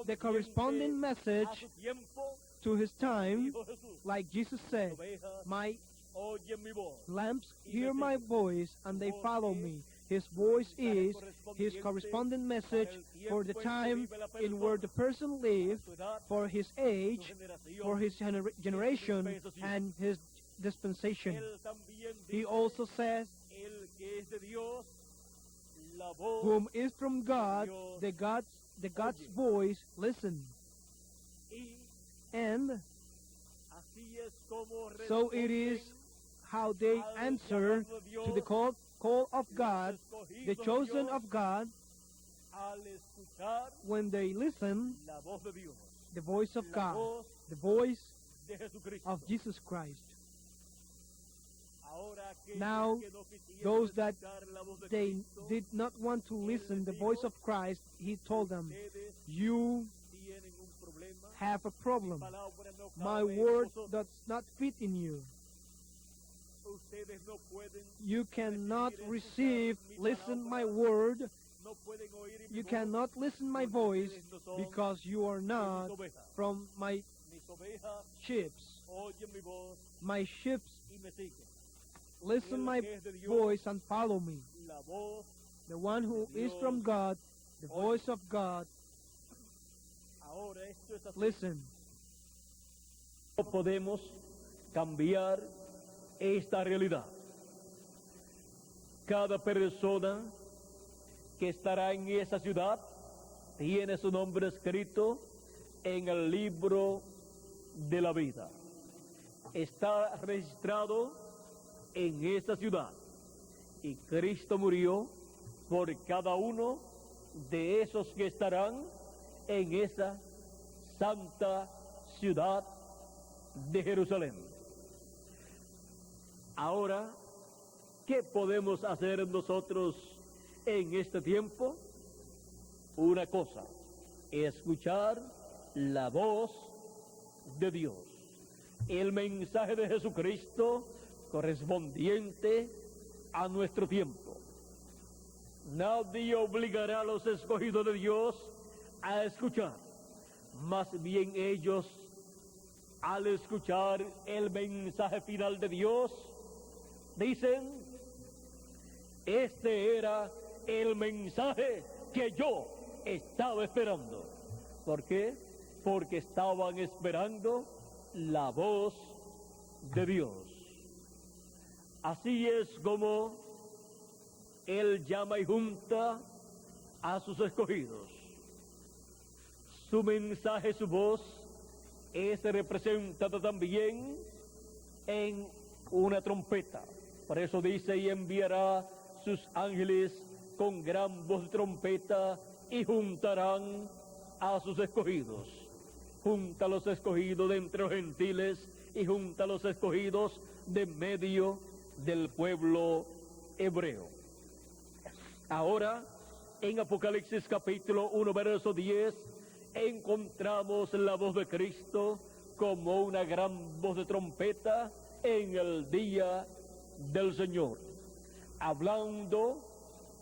the corresponding a message su tiempo. to his time, Dijo Jesús, like Jesus said, ovejas my oyen mi voz. lambs hear my voice and they follow me. His voice is his corresponding message for the time in where the person lives, Su edad, for his su age, generación. for his generation, and his dispensation. Él también He dice, also says, el que es de Dios, la voz whom is from God, the God's voice, listen. y And así es como so it is how they answer to the call of God, the chosen of God, al escuchar when they listen la voz de Dios, the voice of la God, voz the voice de Jesucristo. of Jesus Christ. Ahora, aquellos Now, que no quisieron those that escuchar la voz de they Cristo, did not want to listen the voice of Christ, he told them, ustedes you tienen un problema. have a problem. Mi palabra no My cabe en word vosotros. does not fit in you. Ustedes no pueden, You cannot receive, listen my word. no pueden oír mi You voz, cannot listen my porque voice ustedes no son because you are mis not ovejas. from my Mis ovejas sheep. oyen mi voz My sheep y me siguen. listen my voice and follow me. La voz, The one who is from God, the voice of God, ahora esto es así. listen. No podemos cambiar esta realidad. Cada persona que estará en esa ciudad tiene su nombre escrito en el libro de la vida. Está registrado en esta ciudad y Cristo murió por cada uno de esos que estarán en esa santa ciudad de Jerusalén. Ahora, ¿qué podemos hacer nosotros en este tiempo? Una cosa, escuchar la voz de Dios, el mensaje de Jesucristo correspondiente a nuestro tiempo. Nadie obligará a los escogidos de Dios a escuchar, más bien ellos, al escuchar el mensaje final de Dios, dicen, este era el mensaje que yo estaba esperando. ¿Por qué? Porque estaban esperando la voz de Dios. Así es como Él llama y junta a sus escogidos. Su mensaje, su voz, es representada también en una trompeta. Por eso dice, y enviará sus ángeles con gran voz de trompeta y juntarán a sus escogidos. Junta a los escogidos de entre los gentiles y junta a los escogidos de medio del pueblo hebreo. Ahora, en Apocalipsis capítulo 1, verso 10, encontramos la voz de Cristo como una gran voz de trompeta en el día del Señor, hablando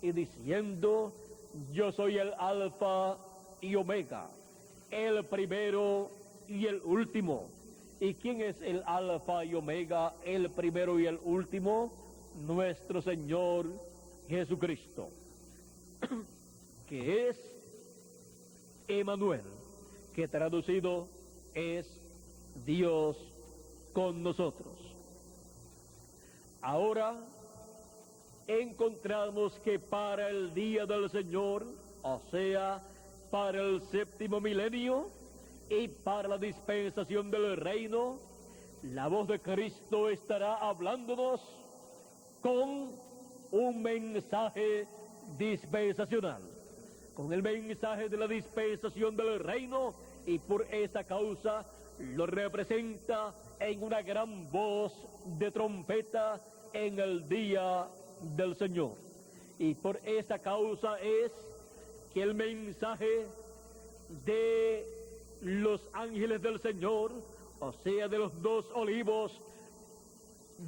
y diciendo, yo soy el Alfa y Omega, el primero y el último. ¿Y quién es el Alfa y Omega, el primero y el último? Nuestro Señor Jesucristo, que es Emmanuel, que traducido es Dios con nosotros. Ahora encontramos que para el día del Señor, o sea, para el séptimo milenio y para la dispensación del reino, la voz de Cristo estará hablándonos con un mensaje dispensacional, con el mensaje de la dispensación del reino, y por esa causa lo representa en una gran voz de trompeta en el día del Señor. Y por esa causa es que el mensaje de los ángeles del Señor, o sea, de los dos olivos,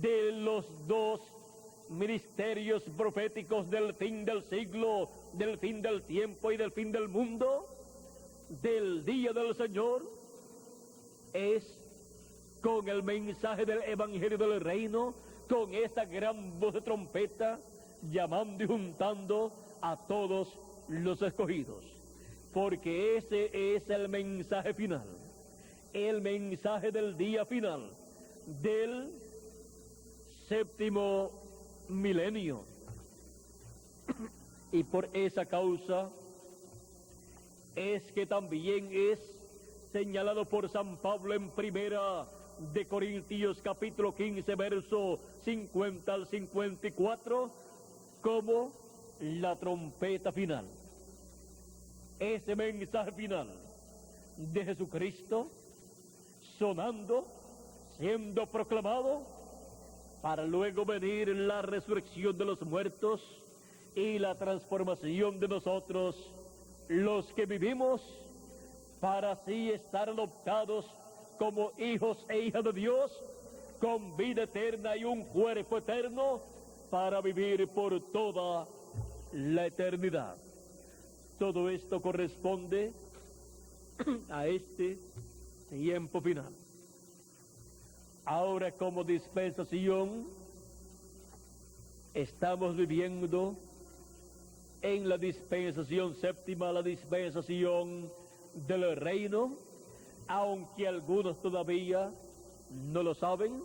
de los dos ministerios proféticos del fin del siglo, del fin del tiempo y del fin del mundo, del día del Señor, es con el mensaje del Evangelio del Reino, con esa gran voz de trompeta, llamando y juntando a todos los escogidos. Porque ese es el mensaje final, el mensaje del día final, del séptimo milenio. Y por esa causa es que también es señalado por San Pablo en Primera de Corintios capítulo 15 verso 50 al 54 como la trompeta final. Ese mensaje final de Jesucristo sonando, siendo proclamado, para luego venir la resurrección de los muertos y la transformación de nosotros, los que vivimos, para así estar adoptados como hijos e hijas de Dios, con vida eterna y un cuerpo eterno, para vivir por toda la eternidad. Todo esto corresponde a este tiempo final. Ahora, como dispensación, estamos viviendo en la dispensación séptima, la dispensación del reino, aunque algunos todavía no lo saben,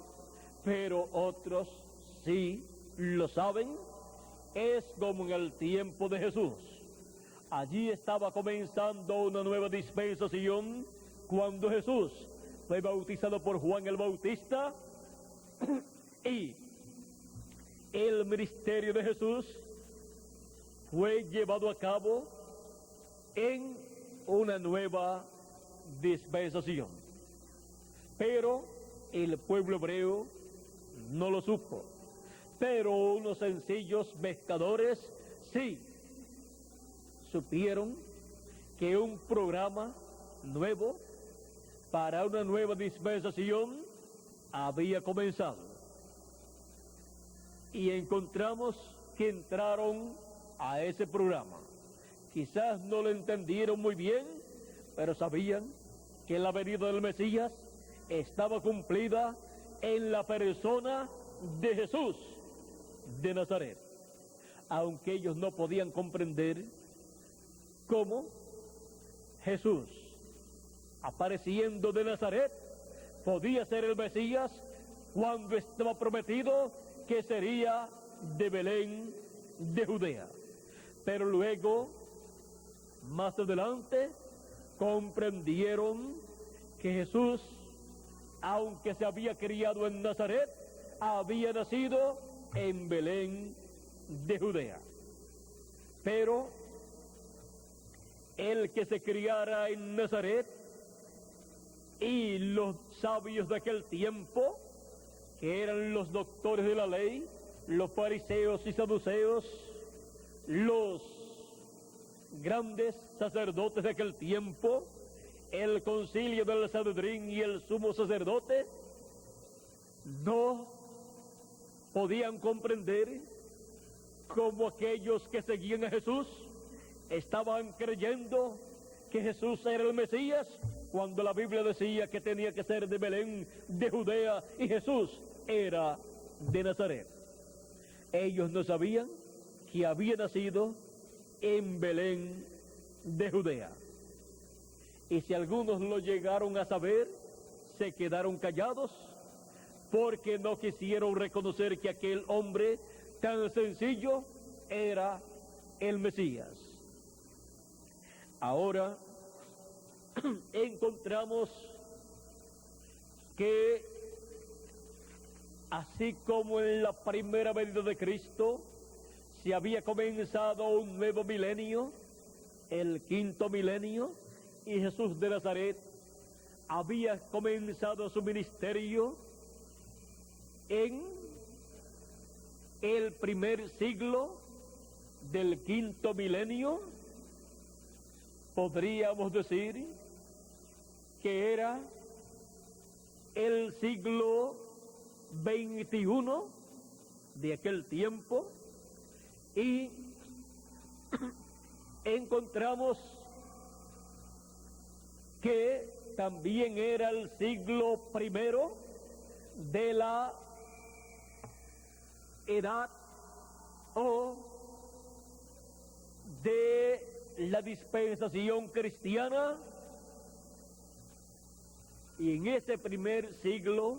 pero otros sí lo saben. Es como en el tiempo de Jesús. Allí estaba comenzando una nueva dispensación cuando Jesús fue bautizado por Juan el Bautista y el ministerio de Jesús fue llevado a cabo en una nueva dispensación. Pero el pueblo hebreo no lo supo. Pero unos sencillos pescadores sí supieron que un programa nuevo para una nueva dispensación había comenzado. Y encontramos que entraron a ese programa. Quizás no lo entendieron muy bien, pero sabían que la venida del Mesías estaba cumplida en la persona de Jesús de Nazaret. Aunque ellos no podían comprender cómo Jesús, apareciendo de Nazaret, podía ser el Mesías cuando estaba prometido que sería de Belén de Judea. Pero luego, más adelante, comprendieron que Jesús, aunque se había criado en Nazaret, había nacido en Belén de Judea. Pero el que se criara en Nazaret y los sabios de aquel tiempo, que eran los doctores de la ley, los fariseos y saduceos, los grandes sacerdotes de aquel tiempo, el concilio del Sanedrín y el sumo sacerdote, no podían comprender cómo aquellos que seguían a Jesús estaban creyendo que Jesús era el Mesías, cuando la Biblia decía que tenía que ser de Belén de Judea y Jesús era de Nazaret. Ellos no sabían que había nacido en Belén de Judea. Y si algunos lo llegaron a saber, se quedaron callados porque no quisieron reconocer que aquel hombre tan sencillo era el Mesías. Ahora encontramos que así como en la primera venida de Cristo se había comenzado un nuevo milenio, el quinto milenio, y Jesús de Nazaret había comenzado su ministerio en el primer siglo del quinto milenio. Podríamos decir que era el siglo 21 de aquel tiempo, y encontramos que también era el siglo primero de la edad o de la dispensación cristiana, y en ese primer siglo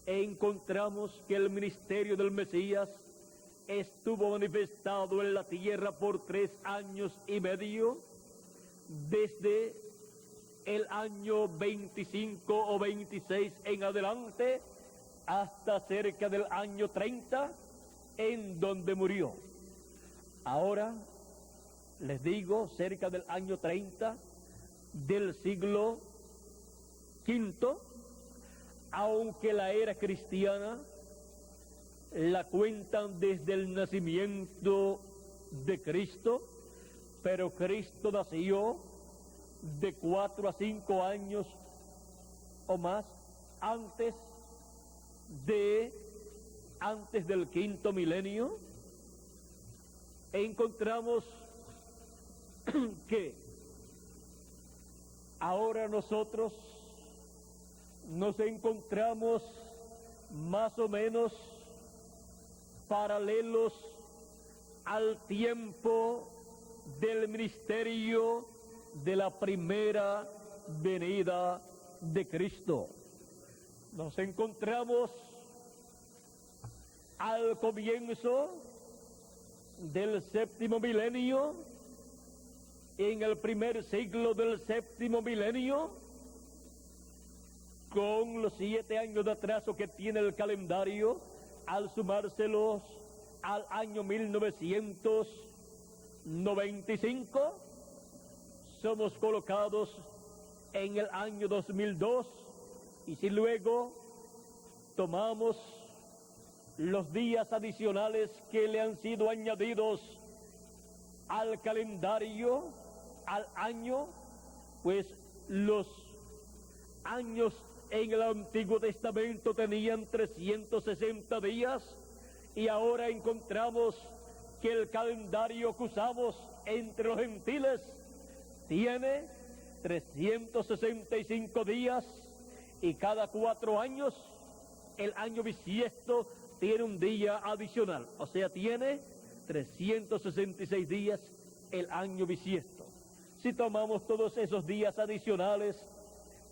encontramos que el ministerio del Mesías estuvo manifestado en la tierra por 3 años y medio, desde el año 25 o 26 en adelante, hasta cerca del año 30, en donde murió. Ahora, les digo, cerca del año 30 del siglo V, aunque la era cristiana la cuentan desde el nacimiento de Cristo, pero Cristo nació de 4 a 5 años o más antes del quinto milenio. Encontramos que ahora nosotros nos encontramos más o menos paralelos al tiempo del ministerio de la primera venida de Cristo. Nos encontramos al comienzo del séptimo milenio, en el primer siglo del séptimo milenio, con los 7 años de atraso que tiene el calendario, al sumárselos al año 1995, somos colocados en el año 2002, y si luego tomamos los días adicionales que le han sido añadidos al calendario, al año, pues los años en el Antiguo Testamento tenían 360 días, y ahora encontramos que el calendario que usamos entre los gentiles tiene 365 días, y cada 4 años el año bisiesto tiene un día adicional, o sea, tiene 366 días el año bisiesto. Si tomamos todos esos días adicionales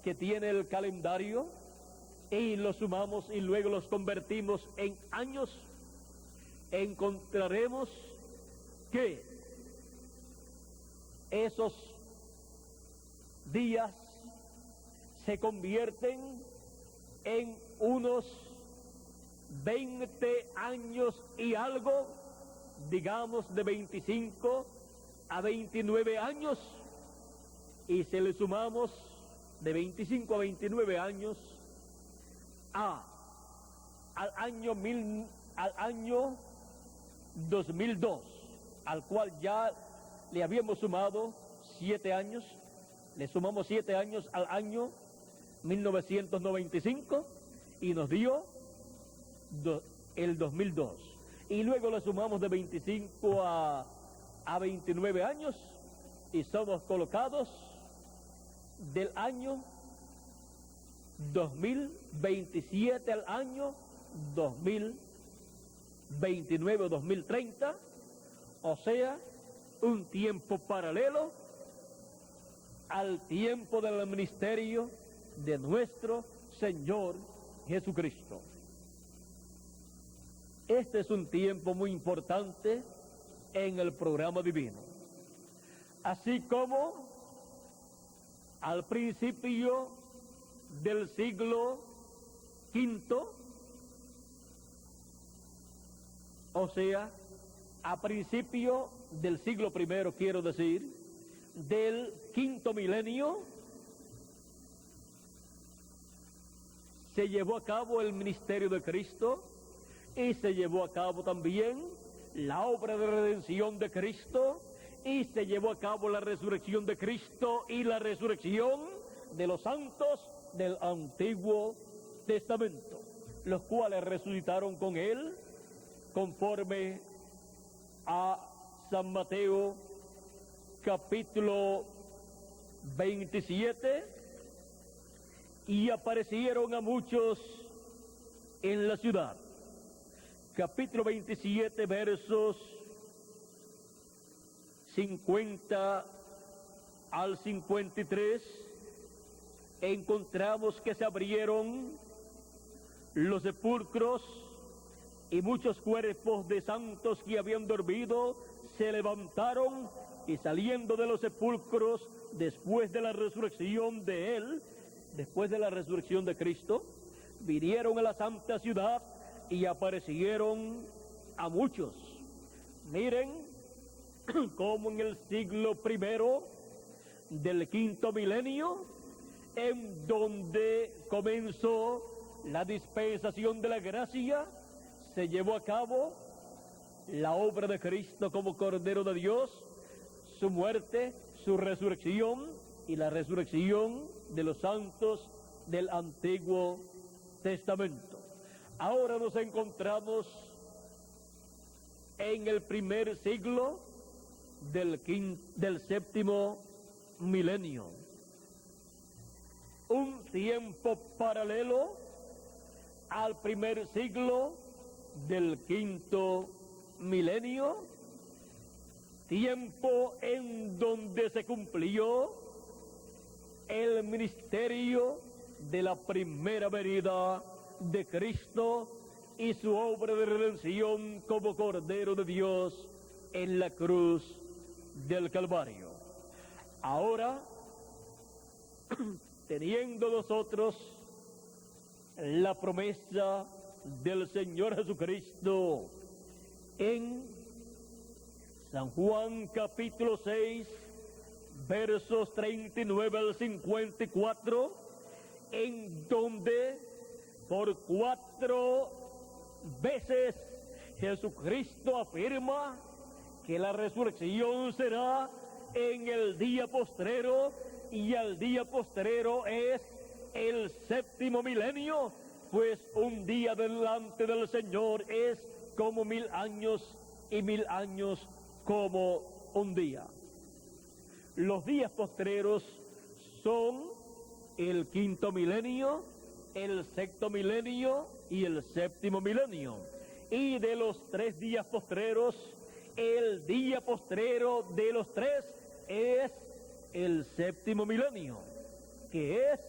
que tiene el calendario y los sumamos y luego los convertimos en años, encontraremos que esos días se convierten en unos 20 años y algo, digamos de 25 a 29 años, y si le sumamos de 25 a 29 años al año 2002, al cual ya le habíamos sumado 7 años, le sumamos 7 años al año 1995 y nos dio el 2002, y luego le sumamos de 25 a 29 años y somos colocados del año 2027 al año 2029 o 2030, o sea, un tiempo paralelo al tiempo del ministerio de nuestro Señor Jesucristo. Este es un tiempo muy importante en el programa divino. Así como al principio del siglo V, o sea, a principio del siglo I, quiero decir, del quinto milenio, se llevó a cabo el ministerio de Cristo y se llevó a cabo también la obra de redención de Cristo y se llevó a cabo la resurrección de Cristo y la resurrección de los santos del Antiguo Testamento. los cuales resucitaron con él, conforme a San Mateo capítulo 27, y aparecieron a muchos en la ciudad. Capítulo 27, versos 50 al 53, encontramos que se abrieron los sepulcros y muchos cuerpos de santos que habían dormido se levantaron, y saliendo de los sepulcros después de la resurrección de él, después de la resurrección de Cristo, vinieron a la santa ciudad y aparecieron a muchos. Miren cómo en el siglo primero del quinto milenio, en donde comenzó la dispensación de la gracia, se llevó a cabo la obra de Cristo como Cordero de Dios, su muerte, su resurrección y la resurrección de los santos del Antiguo Testamento. Ahora nos encontramos en el primer siglo del séptimo milenio, un tiempo paralelo al primer siglo del quinto milenio, tiempo en donde se cumplió el ministerio de la primera venida de Cristo y su obra de redención como Cordero de Dios en la cruz del Calvario. Ahora, teniendo nosotros la promesa del Señor Jesucristo en San Juan capítulo 6, versos 39 al 54, en donde por 4 veces Jesucristo afirma que la resurrección será en el día postrero, y el día postrero es el séptimo milenio, pues un día delante del Señor es como 1000 años y 1000 años como un día. Los días postreros son el quinto milenio, el sexto milenio y el séptimo milenio. Y de los 3 días postreros, el día postrero de los 3 es el séptimo milenio, que es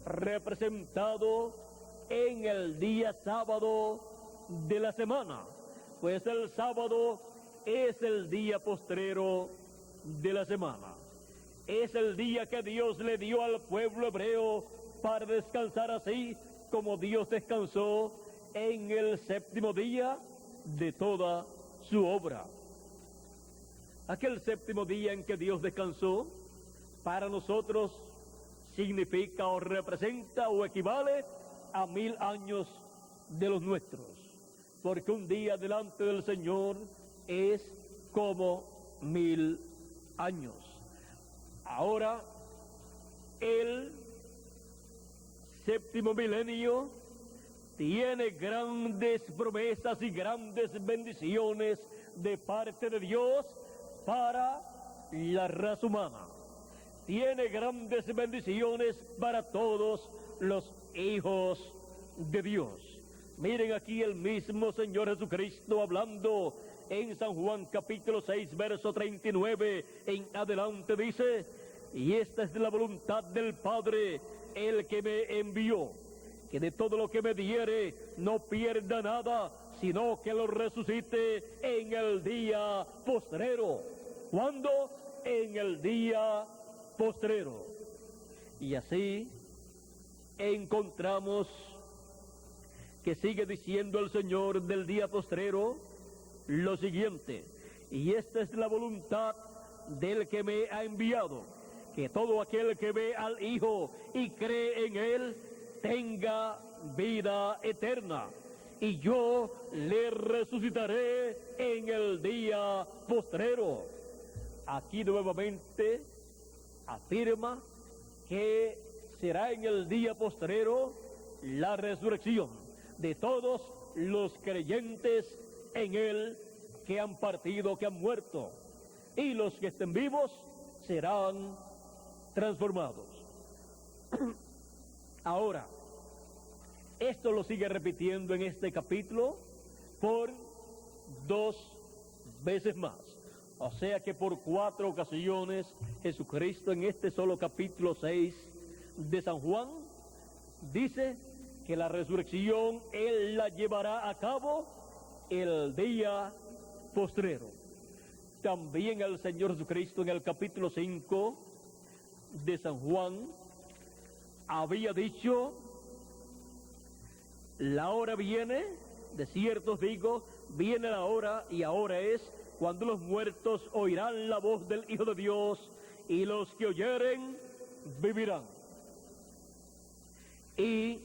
representado en el día sábado de la semana, pues el sábado es el día postrero de la semana. Es el día que Dios le dio al pueblo hebreo para descansar, así como Dios descansó en el séptimo día de toda su obra. Aquel séptimo día en que Dios descansó, para nosotros significa o representa o equivale a 1000 años de los nuestros, porque un día delante del Señor es como 1000 años. Ahora, el séptimo milenio tiene grandes promesas y grandes bendiciones de parte de Dios para la raza humana. Tiene grandes bendiciones para todos los hijos de Dios. Miren aquí el mismo Señor Jesucristo hablando en San Juan capítulo 6, verso 39 en adelante, dice: y esta es la voluntad del Padre, el que me envió, que de todo lo que me diere no pierda nada, sino que lo resucite en el día postrero. ¿Cuándo? En el día postrero. Y así encontramos que sigue diciendo el Señor del día postrero lo siguiente: y esta es la voluntad del que me ha enviado, que todo aquel que ve al Hijo y cree en Él tenga vida eterna, y yo le resucitaré en el día postrero. Aquí nuevamente afirma que será en el día postrero la resurrección, de todos los creyentes en Él que han partido, que han muerto, y los que estén vivos serán transformados. Ahora, esto lo sigue repitiendo en este capítulo por 2 veces más. O sea que por 4 ocasiones Jesucristo en este solo capítulo 6 de San Juan dice que la resurrección Él la llevará a cabo el día postrero. También el Señor Jesucristo en el capítulo 5 de San Juan había dicho: la hora viene, de cierto os digo, viene la hora, y ahora es, cuando los muertos oirán la voz del Hijo de Dios, y los que oyeren vivirán. Y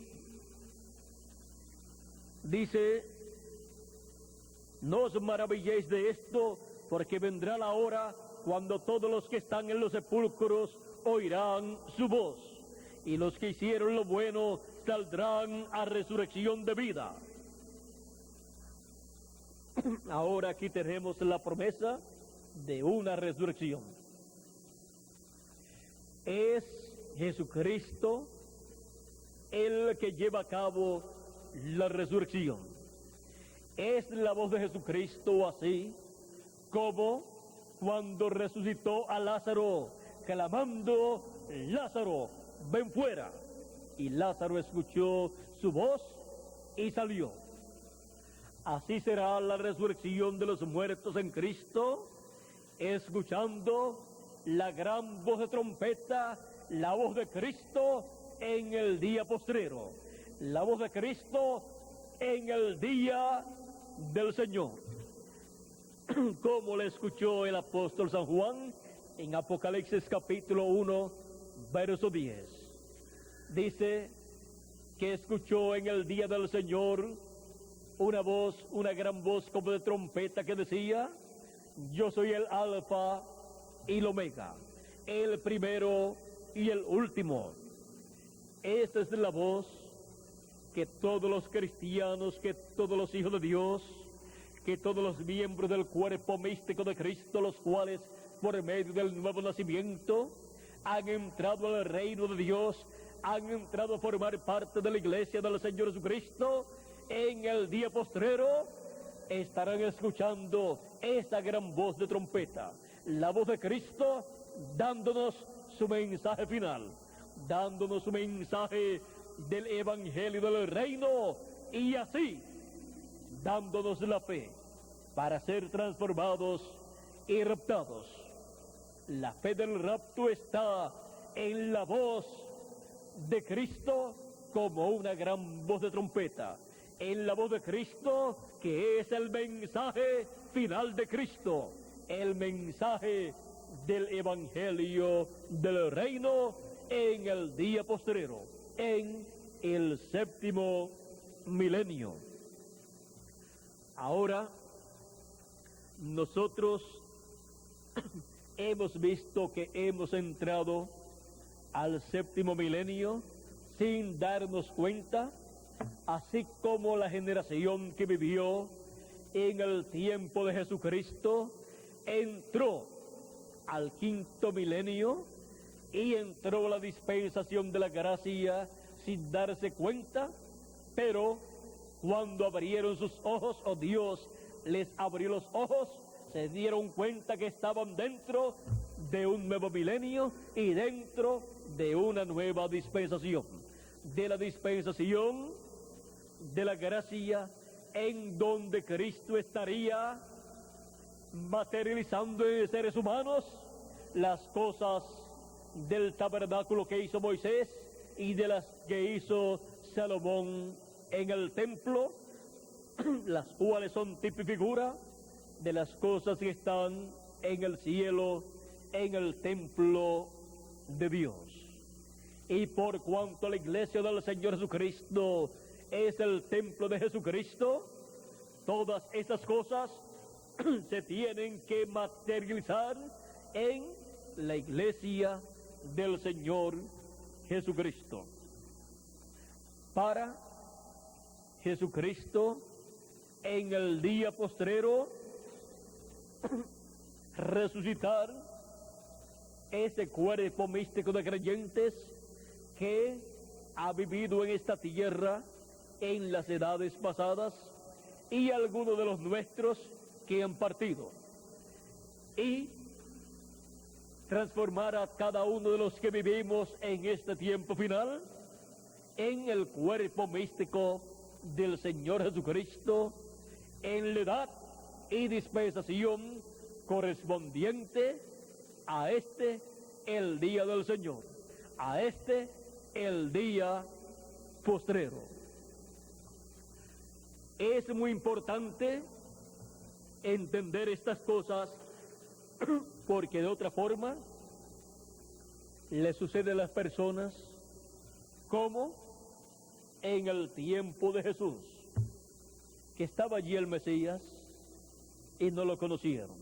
dice: no os maravilléis de esto, porque vendrá la hora cuando todos los que están en los sepulcros oirán su voz, y los que hicieron lo bueno saldrán a resurrección de vida. Ahora aquí tenemos la promesa de una resurrección. Es Jesucristo el que lleva a cabo la resurrección. Es la voz de Jesucristo, así como cuando resucitó a Lázaro, clamando: Lázaro, ven fuera. Y Lázaro escuchó su voz y salió. Así será la resurrección de los muertos en Cristo, escuchando la gran voz de trompeta, la voz de Cristo en el día postrero, la voz de Cristo en el día del Señor. Como le escuchó el apóstol San Juan en Apocalipsis capítulo 1, verso 10. Dice que escuchó en el día del Señor una voz, una gran voz como de trompeta que decía: yo soy el Alfa y el Omega, el primero y el último. Esta es la voz que todos los cristianos, que todos los hijos de Dios, que todos los miembros del cuerpo místico de Cristo, los cuales por medio del nuevo nacimiento han entrado al reino de Dios, han entrado a formar parte de la iglesia del Señor Jesucristo, en el día postrero estarán escuchando esa gran voz de trompeta, la voz de Cristo dándonos su mensaje final, dándonos su mensaje del evangelio del reino, y así dándonos la fe para ser transformados y raptados. La fe del rapto está en la voz de Cristo como una gran voz de trompeta, en la voz de Cristo que es el mensaje final de Cristo, el mensaje del evangelio del reino en el día postrero, en el séptimo milenio. Ahora, nosotros hemos visto que hemos entrado al séptimo milenio sin darnos cuenta, así como la generación que vivió en el tiempo de Jesucristo entró al quinto milenio y entró a la dispensación de la gracia sin darse cuenta, pero cuando abrieron sus ojos, o Dios les abrió los ojos, se dieron cuenta que estaban dentro de un nuevo milenio y dentro de una nueva dispensación, de la dispensación de la gracia, en donde Cristo estaría materializando en seres humanos las cosas del tabernáculo que hizo Moisés y de las que hizo Salomón en el templo, las cuales son tipo y figura de las cosas que están en el cielo, en el templo de Dios. Y por cuanto la iglesia del Señor Jesucristo es el templo de Jesucristo, todas esas cosas se tienen que materializar en la iglesia del Señor Jesucristo, para Jesucristo en el día postrero resucitar ese cuerpo místico de creyentes que ha vivido en esta tierra en las edades pasadas y algunos de los nuestros que han partido, y transformar a cada uno de los que vivimos en este tiempo final en el cuerpo místico del Señor Jesucristo en la edad y dispensación correspondiente a este el día del Señor, a este el día postrero. Es muy importante entender estas cosas porque de otra forma le sucede a las personas como en el tiempo de Jesús, que estaba allí el Mesías y no lo conocieron,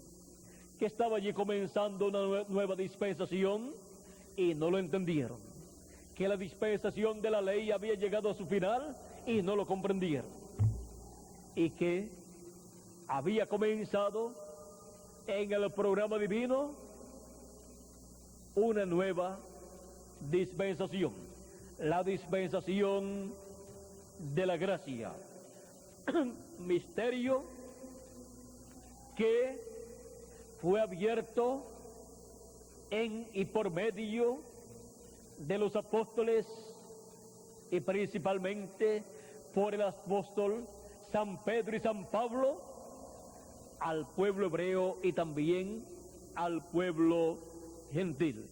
que estaba allí comenzando una nueva dispensación y no lo entendieron, que la dispensación de la ley había llegado a su final y no lo comprendieron, y que había comenzado en el programa divino una nueva dispensación, la dispensación de la gracia, misterio que fue abierto en y por medio de los apóstoles y principalmente por el apóstol San Pedro y San Pablo al pueblo hebreo y también al pueblo gentil.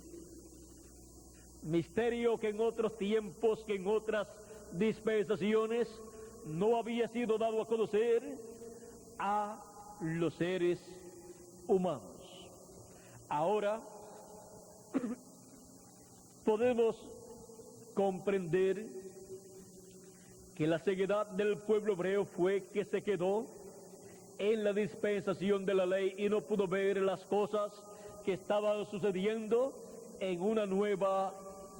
Misterio que en otros tiempos, que en otras dispensaciones no había sido dado a conocer a los seres humanos. Ahora podemos comprender que la ceguedad del pueblo hebreo fue que se quedó en la dispensación de la ley y no pudo ver las cosas que estaban sucediendo en una nueva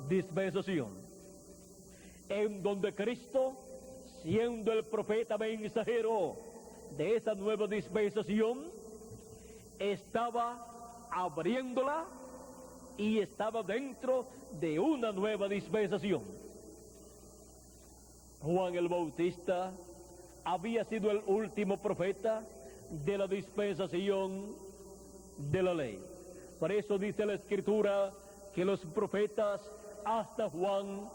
dispensación, en donde Cristo, siendo el profeta mensajero de esa nueva dispensación, estaba abriéndola y estaba dentro de una nueva dispensación. Juan el Bautista había sido el último profeta de la dispensación de la ley. Por eso dice la Escritura que los profetas hasta Juan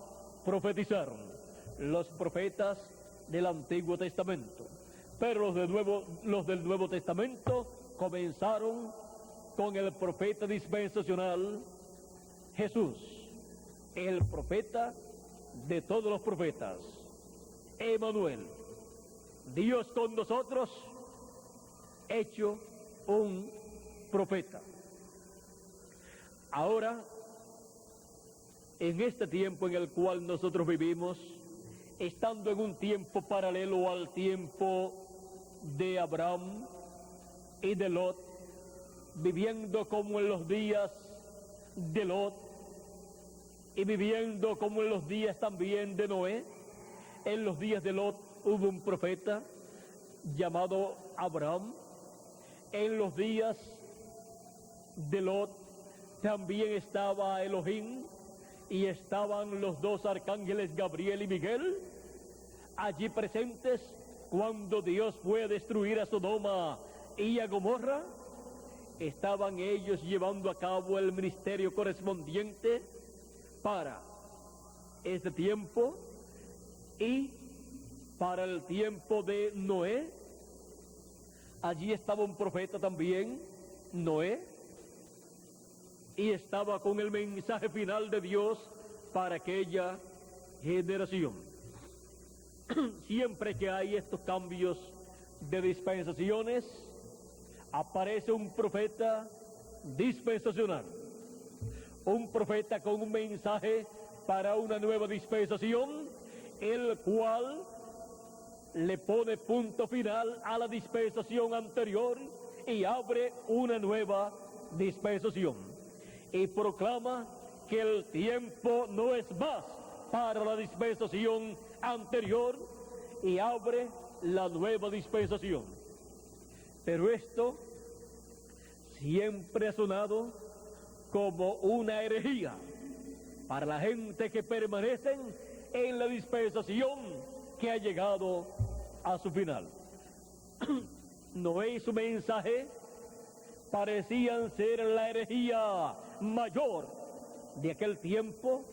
profetizaron, los profetas del Antiguo Testamento. Pero los del Nuevo Testamento comenzaron con el profeta dispensacional Jesús, el profeta de todos los profetas, Emmanuel, Dios con nosotros, hecho un profeta. Ahora, en este tiempo en el cual nosotros vivimos, estando en un tiempo paralelo al tiempo de Abraham y de Lot, viviendo como en los días de Lot y viviendo como en los días también de Noé. En los días de Lot hubo un profeta llamado Abraham. En los días de Lot también estaba Elohim y estaban los dos arcángeles Gabriel y Miguel allí presentes cuando Dios fue a destruir a Sodoma y a Gomorra. Estaban ellos llevando a cabo el ministerio correspondiente para este tiempo y para el tiempo de Noé. Allí estaba un profeta también, Noé, y estaba con el mensaje final de Dios para aquella generación. Siempre que hay estos cambios de dispensaciones, aparece un profeta dispensacional, un profeta con un mensaje para una nueva dispensación, el cual le pone punto final a la dispensación anterior y abre una nueva dispensación y proclama que el tiempo no es más para la dispensación anterior y abre la nueva dispensación. Pero esto siempre ha sonado como una herejía para la gente que permanecen en la dispensación que ha llegado a su final. Noé y su mensaje parecían ser la herejía mayor de aquel tiempo,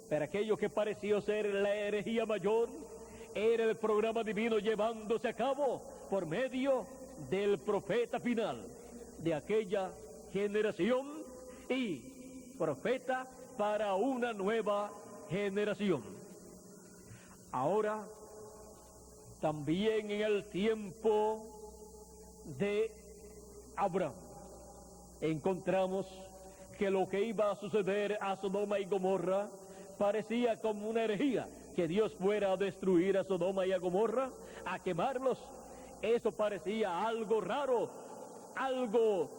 pero aquello que pareció ser la herejía mayor era el programa divino llevándose a cabo por medio del profeta final de aquella generación y profeta para una nueva generación. Ahora, también en el tiempo de Abraham, encontramos que lo que iba a suceder a Sodoma y Gomorra parecía como una herejía, que Dios fuera a destruir a Sodoma y a Gomorra, a quemarlos. Eso parecía algo raro, algo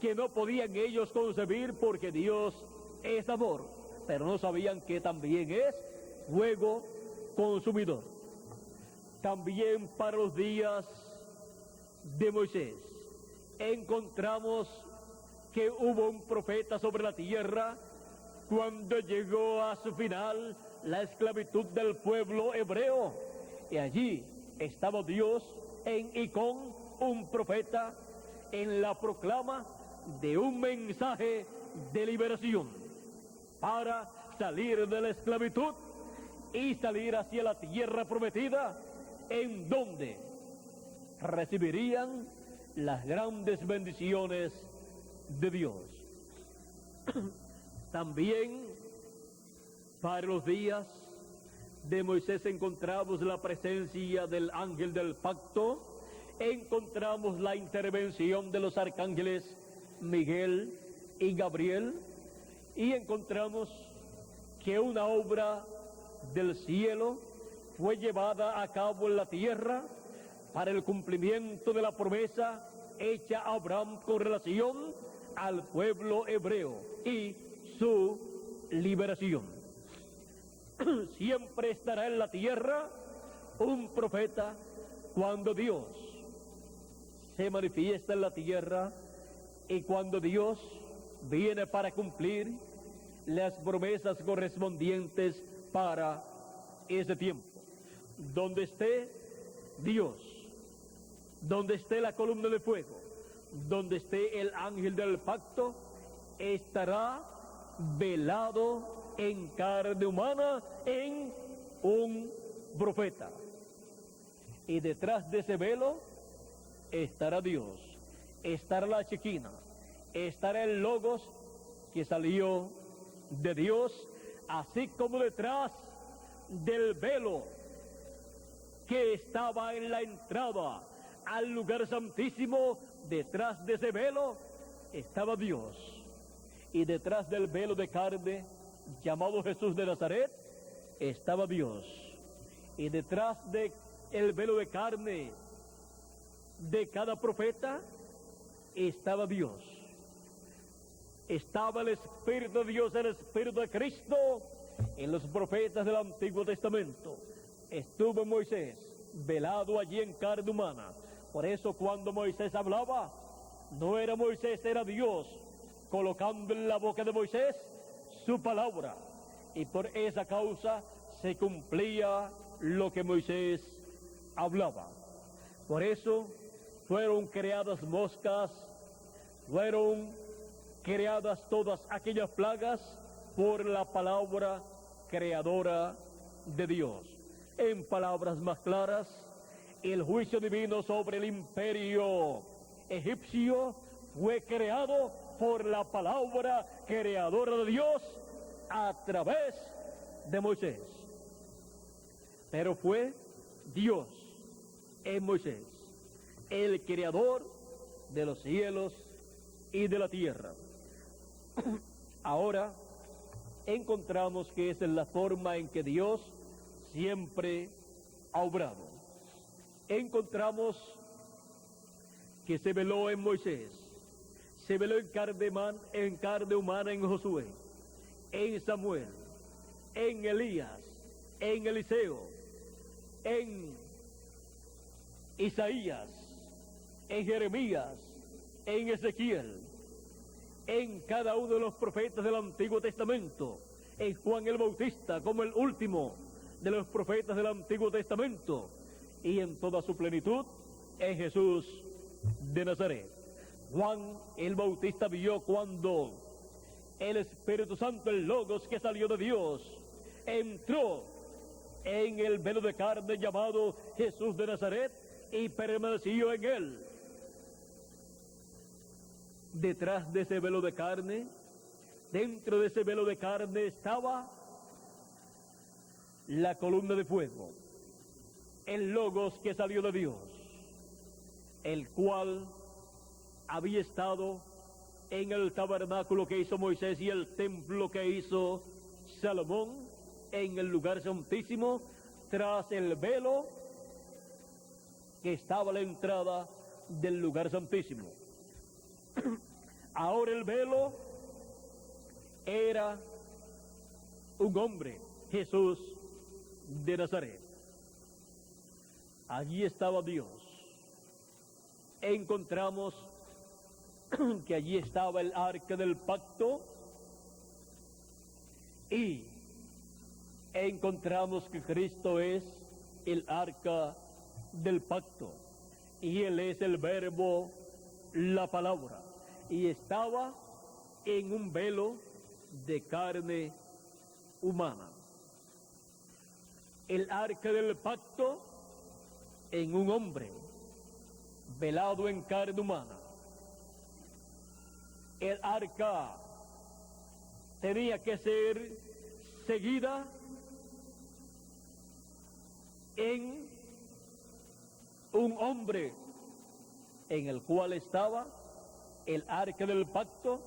que no podían ellos concebir porque Dios es amor, pero no sabían que también es fuego consumidor. También para los días de Moisés encontramos que hubo un profeta sobre la tierra cuando llegó a su final la esclavitud del pueblo hebreo, y allí estaba Dios y con un profeta en la proclama de un mensaje de liberación para salir de la esclavitud y salir hacia la tierra prometida, en donde recibirían las grandes bendiciones de Dios. También para los días de Moisés encontramos la presencia del ángel del pacto, encontramos la intervención de los arcángeles Miguel y Gabriel, y encontramos que una obra del cielo fue llevada a cabo en la tierra para el cumplimiento de la promesa hecha a Abraham con relación al pueblo hebreo y su liberación. Siempre estará en la tierra un profeta cuando Dios se manifiesta en la tierra y cuando Dios viene para cumplir las promesas correspondientes para ese tiempo. Donde esté Dios, donde esté la columna de fuego, donde esté el ángel del pacto, estará velado en carne humana en un profeta. Y detrás de ese velo estará Dios, estará la Shekinah, estará el Logos que salió de Dios, así como detrás del velo que estaba en la entrada al lugar santísimo, detrás de ese velo estaba Dios. Y detrás del velo de carne llamado Jesús de Nazaret estaba Dios. Y detrás de el velo de carne de cada profeta estaba Dios. Estaba el Espíritu de Dios, el Espíritu de Cristo en los profetas del Antiguo Testamento. Estuvo Moisés velado allí en carne humana. Por eso cuando Moisés hablaba, no era Moisés, era Dios colocando en la boca de Moisés su palabra. Y por esa causa se cumplía lo que Moisés hablaba. Por eso fueron creadas moscas, fueron creadas todas aquellas plagas por la palabra creadora de Dios. En palabras más claras, el juicio divino sobre el imperio egipcio fue creado por la palabra creadora de Dios a través de Moisés. Pero fue Dios en Moisés, el creador de los cielos y de la tierra. Ahora encontramos que esa es la forma en que Dios siempre ha obrado. Encontramos que se veló en Moisés, se veló en carne humana en Josué, en Samuel, en Elías, en Eliseo, en Isaías, en Jeremías, en Ezequiel, en cada uno de los profetas del Antiguo Testamento, en Juan el Bautista como el último de los profetas del Antiguo Testamento, y en toda su plenitud en Jesús de Nazaret. Juan el Bautista vio cuando el Espíritu Santo, el Logos que salió de Dios, entró en el velo de carne llamado Jesús de Nazaret y permaneció en él. Detrás de ese velo de carne, dentro de ese velo de carne estaba la columna de fuego, el Logos que salió de Dios, el cual había estado en el tabernáculo que hizo Moisés y el templo que hizo Salomón, en el lugar santísimo, tras el velo que estaba a la entrada del lugar santísimo. Ahora el velo era un hombre, Jesús de Nazaret. Allí estaba Dios. Encontramos que allí estaba el arca del pacto y encontramos que Cristo es el arca del pacto y Él es el verbo, la palabra, y estaba en un velo de carne humana. El arca del pacto en un hombre velado en carne humana. El arca tenía que ser seguida en un hombre en el cual estaba el arca del pacto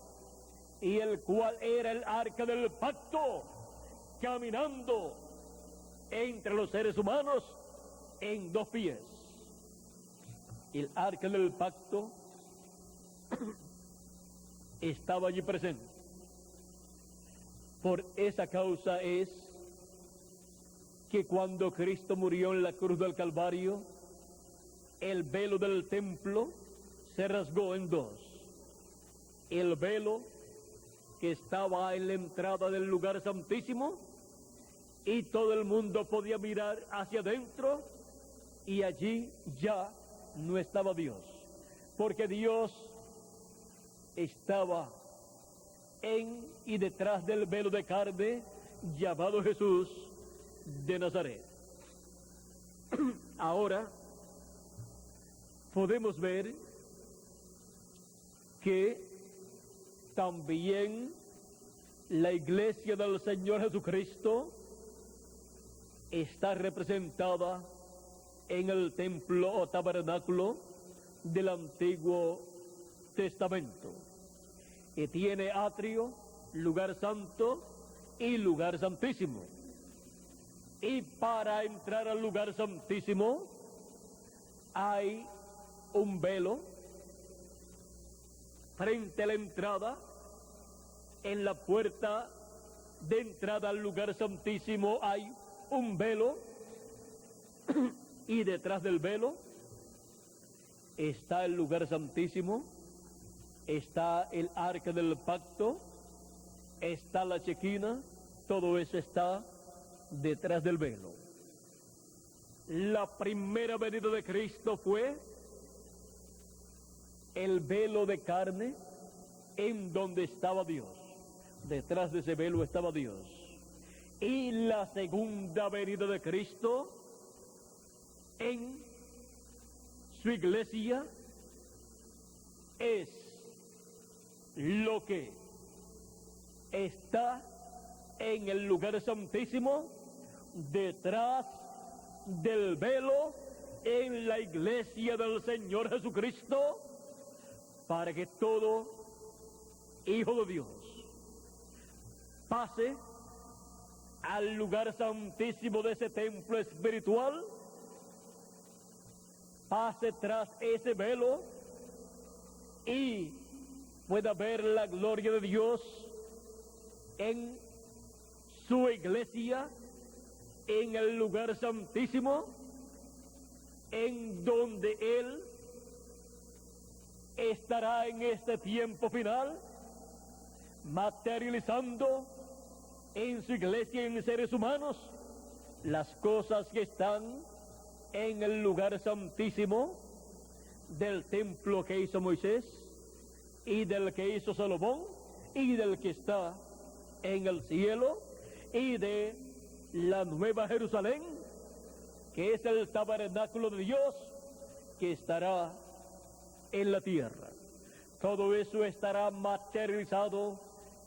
y el cual era el arca del pacto caminando entre los seres humanos en dos pies. El arca del pacto estaba allí presente. Por esa causa es que cuando Cristo murió en la cruz del Calvario, el velo del templo se rasgó en dos. El velo que estaba en la entrada del lugar santísimo y todo el mundo podía mirar hacia adentro y allí ya no estaba Dios, porque Dios estaba en y detrás del velo de carne llamado Jesús de Nazaret. Ahora podemos ver que también la iglesia del Señor Jesucristo está representada en el templo o tabernáculo del Antiguo Testamento, que tiene atrio, lugar santo y lugar santísimo. Y para entrar al lugar santísimo hay un velo frente a la entrada. En la puerta de entrada al lugar santísimo hay un velo y detrás del velo está el lugar santísimo, está el arca del pacto, está la chequina, todo eso está detrás del velo. La primera venida de Cristo fue el velo de carne en donde estaba Dios. Detrás de ese velo estaba Dios. Y la segunda venida de Cristo en su iglesia es lo que está en el lugar santísimo detrás del velo en la iglesia del Señor Jesucristo, para que todo hijo de Dios pase al lugar santísimo de ese templo espiritual, pase tras ese velo y pueda ver la gloria de Dios en su iglesia, en el lugar santísimo, en donde Él estará en este tiempo final, materializando en su iglesia y en seres humanos las cosas que están en el lugar santísimo del templo que hizo Moisés y del que hizo Salomón y del que está en el cielo y de la nueva Jerusalén, que es el tabernáculo de Dios que estará en la tierra. Todo eso estará materializado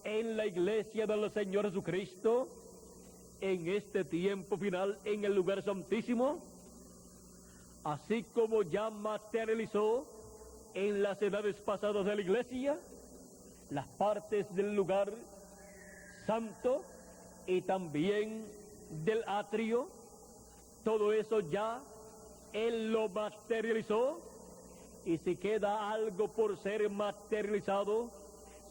en la iglesia del Señor Jesucristo en este tiempo final en el lugar santísimo, así como ya materializó en las edades pasadas de la iglesia las partes del lugar santo y también del atrio. Todo eso ya Él lo materializó, y si queda algo por ser materializado,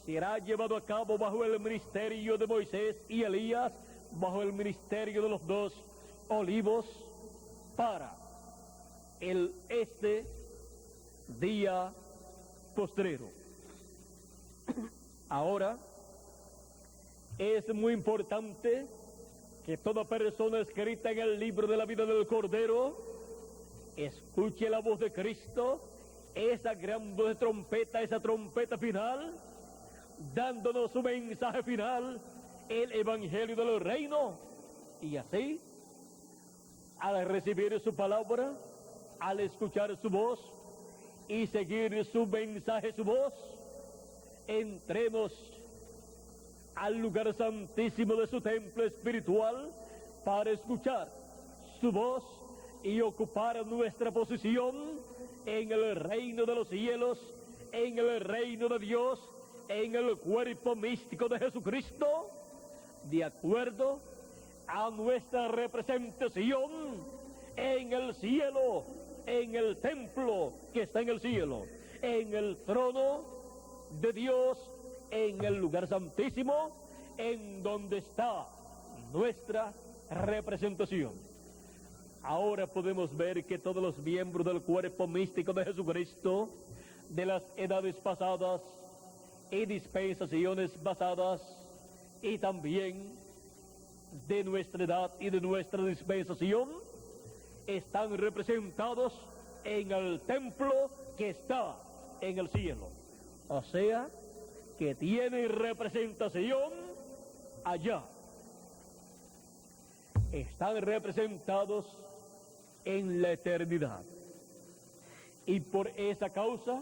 será llevado a cabo bajo el ministerio de Moisés y Elías, bajo el ministerio de los dos olivos, para este día postrero. Ahora, es muy importante que toda persona escrita en el libro de la vida del Cordero escuche la voz de Cristo, esa gran voz de trompeta, esa trompeta final, dándonos su mensaje final, el evangelio del reino. Y así, al recibir su palabra, al escuchar su voz y seguir su mensaje, su voz, entremos al lugar santísimo de su templo espiritual para escuchar su voz y ocupar nuestra posición en el reino de los cielos, en el reino de Dios, en el cuerpo místico de Jesucristo, de acuerdo a nuestra representación en el cielo, en el templo que está en el cielo, en el trono de Dios, en el lugar santísimo, en donde está nuestra representación. Ahora podemos ver que todos los miembros del cuerpo místico de Jesucristo, de las edades pasadas y dispensaciones pasadas, y también de nuestra edad y de nuestra dispensación, están representados en el templo que está en el cielo. O sea, que tienen representación allá. Están representados en la eternidad. Y por esa causa,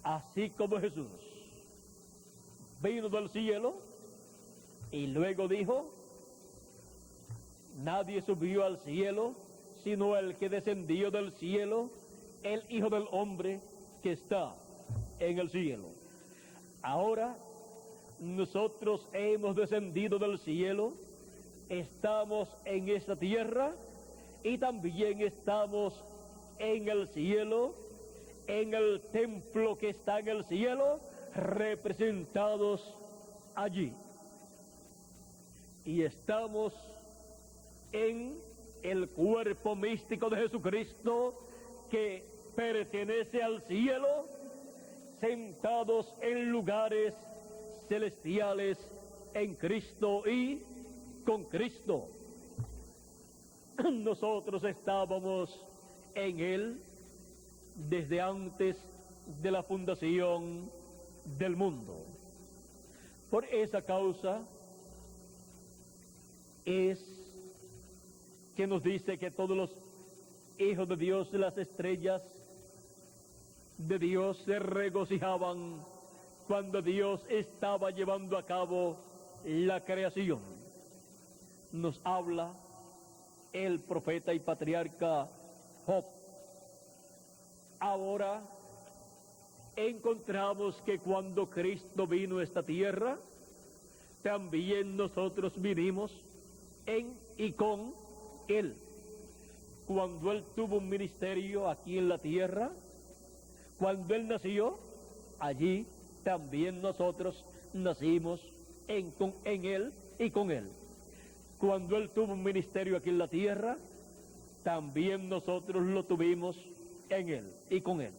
así como Jesús vino del cielo y luego dijo: nadie subió al cielo sino el que descendió del cielo, el Hijo del Hombre que está en el cielo. Ahora nosotros hemos descendido del cielo, estamos en esta tierra y también estamos en el cielo, en el templo que está en el cielo, representados allí. Y estamos en el cuerpo místico de Jesucristo que pertenece al cielo, sentados en lugares celestiales en Cristo y con Cristo. Nosotros estábamos en Él desde antes de la fundación del mundo. Por esa causa es que nos dice que todos los hijos de Dios, las estrellas de Dios, se regocijaban cuando Dios estaba llevando a cabo la creación. Nos habla el profeta y patriarca Job. Ahora encontramos que cuando Cristo vino a esta tierra, también nosotros vinimos en y con Él. Cuando Él tuvo un ministerio aquí en la tierra, cuando Él nació, allí también nosotros nacimos en Él y con Él. Cuando Él tuvo un ministerio aquí en la tierra, también nosotros lo tuvimos en Él y con Él.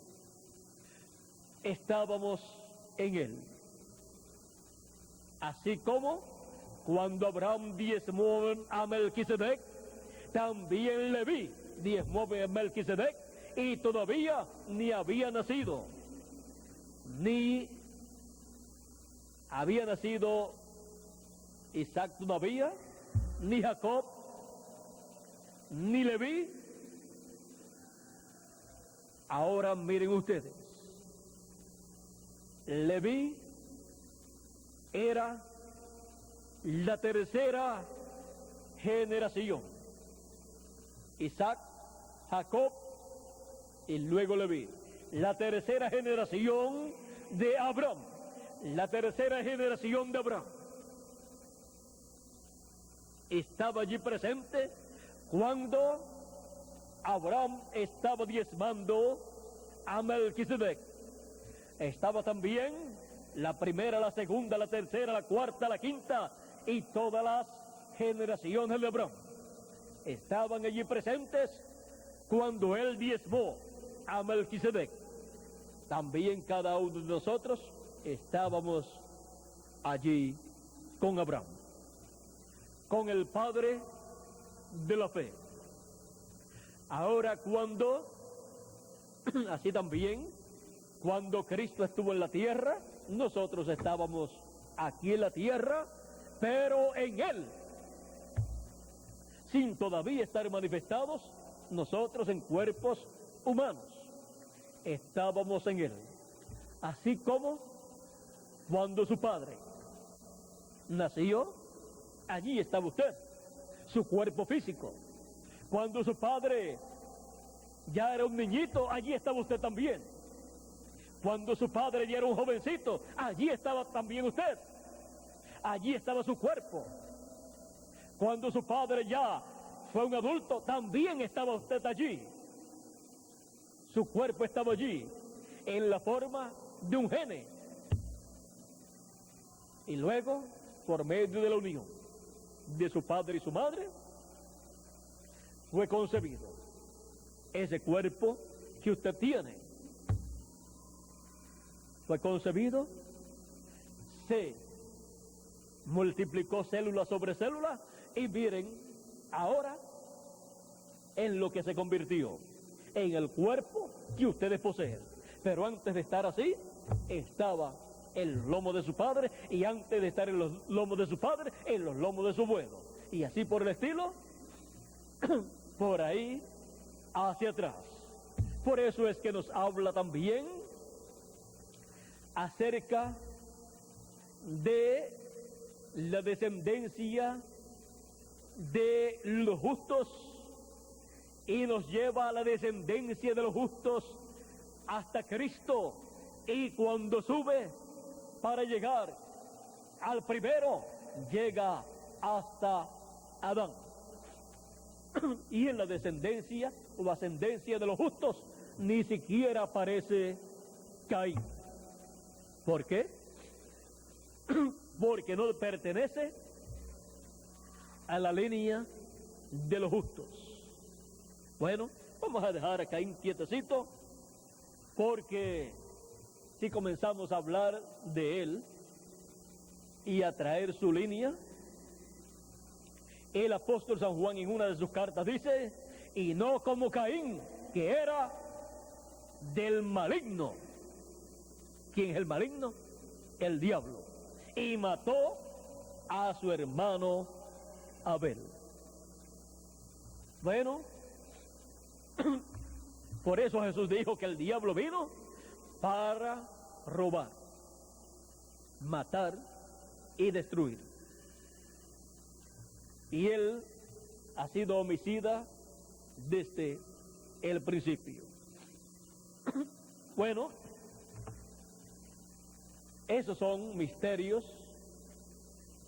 Estábamos en Él. Así como cuando Abraham diezmó a Melquisedec, también Leví diezmó a Melquisedec, y todavía ni había nacido, ni había nacido Isaac todavía, ni Jacob, ni Leví. Ahora miren ustedes, Leví era la tercera generación. Isaac, Jacob y luego Leví. La tercera generación de Abraham. La tercera generación de Abraham. Estaba allí presente cuando Abraham estaba diezmando a Melquisedec. Estaba también la primera, la segunda, la tercera, la cuarta, la quinta y todas las generaciones de Abraham. Estaban allí presentes cuando él diezmó a Melquisedec. También cada uno de nosotros estábamos allí con Abraham, con el padre de la fe. Ahora así también, cuando Cristo estuvo en la tierra, nosotros estábamos aquí en la tierra, pero en Él, sin todavía estar manifestados, nosotros en cuerpos humanos, estábamos en Él. Así como cuando su padre nació, allí estaba usted, su cuerpo físico. Cuando su padre ya era un niñito, allí estaba usted también. Cuando su padre ya era un jovencito, allí estaba también usted. Allí estaba su cuerpo. Cuando su padre ya fue un adulto, también estaba usted allí. Su cuerpo estaba allí, en la forma de un gene. Y luego, por medio de la unión de su padre y su madre, fue concebido ese cuerpo que usted tiene. Fue concebido, se multiplicó célula sobre célula, y miren ahora en lo que se convirtió, en el cuerpo que ustedes poseen. Pero antes de estar así, estaba el lomo de su padre, y antes de estar en los lomos de su padre, en los lomos de su abuelo, y así por el estilo, por ahí hacia atrás. Por eso es que nos habla también acerca de la descendencia de los justos, y nos lleva a la descendencia de los justos hasta Cristo, y cuando sube para llegar al primero, llega hasta Adán. Y en la descendencia o ascendencia de los justos ni siquiera aparece Caín. ¿Por qué? Porque no pertenece a la línea de los justos. Bueno, vamos a dejar a Caín quietecito, porque si comenzamos a hablar de él y a traer su línea, el apóstol San Juan en una de sus cartas dice: y no como Caín, que era del maligno. ¿Quién es el maligno? El diablo. Y mató a su hermano Abel. Bueno, por eso Jesús dijo que el diablo vino para robar, matar y destruir. Y él ha sido homicida desde el principio. Bueno, esos son misterios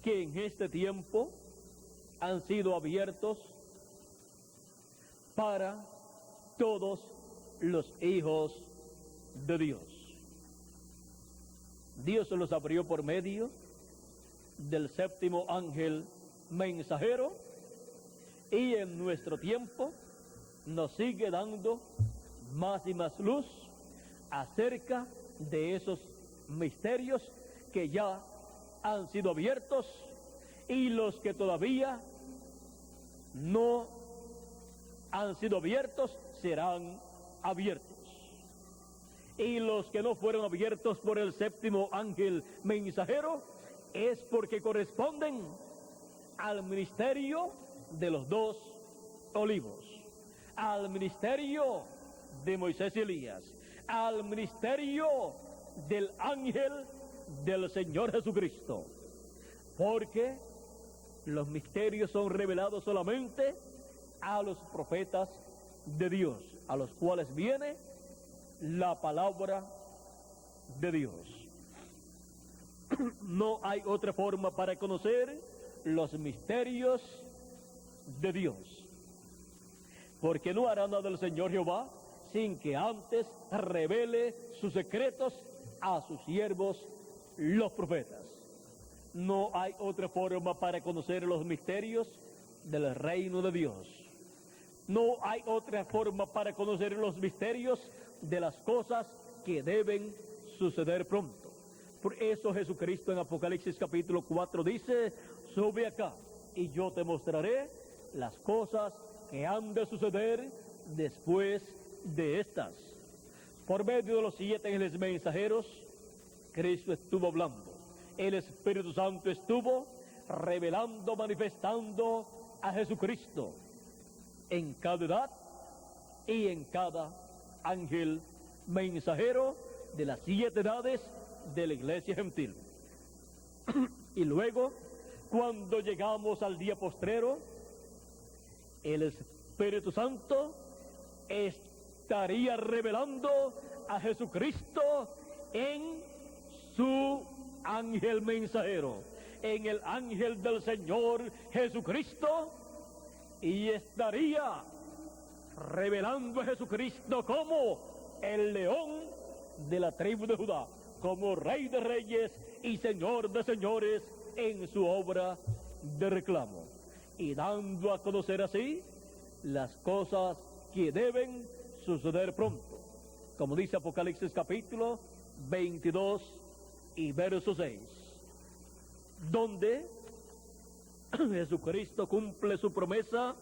que en este tiempo han sido abiertos para todos los hijos de Dios. Dios se los abrió por medio del séptimo ángel mensajero, y en nuestro tiempo nos sigue dando más y más luz acerca de esos misterios que ya han sido abiertos y los que todavía no han sido abiertos serán abiertos. Y los que no fueron abiertos por el séptimo ángel mensajero es porque corresponden al ministerio de los dos olivos, al ministerio de Moisés y Elías, al ministerio del ángel del Señor Jesucristo, porque los misterios son revelados solamente a los profetas de Dios, a los cuales viene la palabra de Dios. No hay otra forma para conocer los misterios de Dios, porque no hará nada el Señor Jehová sin que antes revele sus secretos a sus siervos los profetas. No hay otra forma para conocer los misterios del reino de Dios. No hay otra forma para conocer los misterios de las cosas que deben suceder pronto. Por eso Jesucristo en Apocalipsis capítulo 4 dice: sube acá y yo te mostraré las cosas que han de suceder después de estas. Por medio de los 7 ángeles mensajeros, Cristo estuvo hablando. El Espíritu Santo estuvo revelando, manifestando a Jesucristo en cada edad y en cada ángel mensajero de las 7 edades de la iglesia gentil. Y luego, cuando llegamos al día postrero, el Espíritu Santo estaría revelando a Jesucristo en su ángel mensajero, en el ángel del Señor Jesucristo, y estaría revelando a Jesucristo como el león de la tribu de Judá, como Rey de Reyes y Señor de Señores en su obra de reclamo, y dando a conocer así las cosas que deben suceder pronto, como dice Apocalipsis capítulo 22 y verso 6, donde Jesucristo cumple su promesa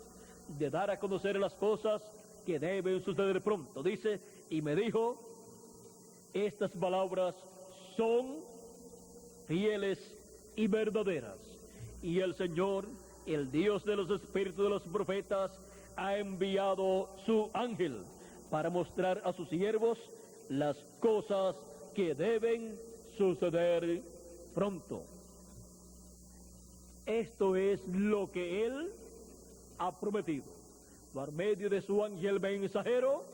de dar a conocer las cosas que deben suceder pronto. Dice: y me dijo, estas palabras son fieles y verdaderas, y el Señor, el Dios de los espíritus de los profetas, ha enviado su ángel para mostrar a sus siervos las cosas que deben suceder pronto. Esto es lo que Él ha prometido, por medio de su ángel mensajero,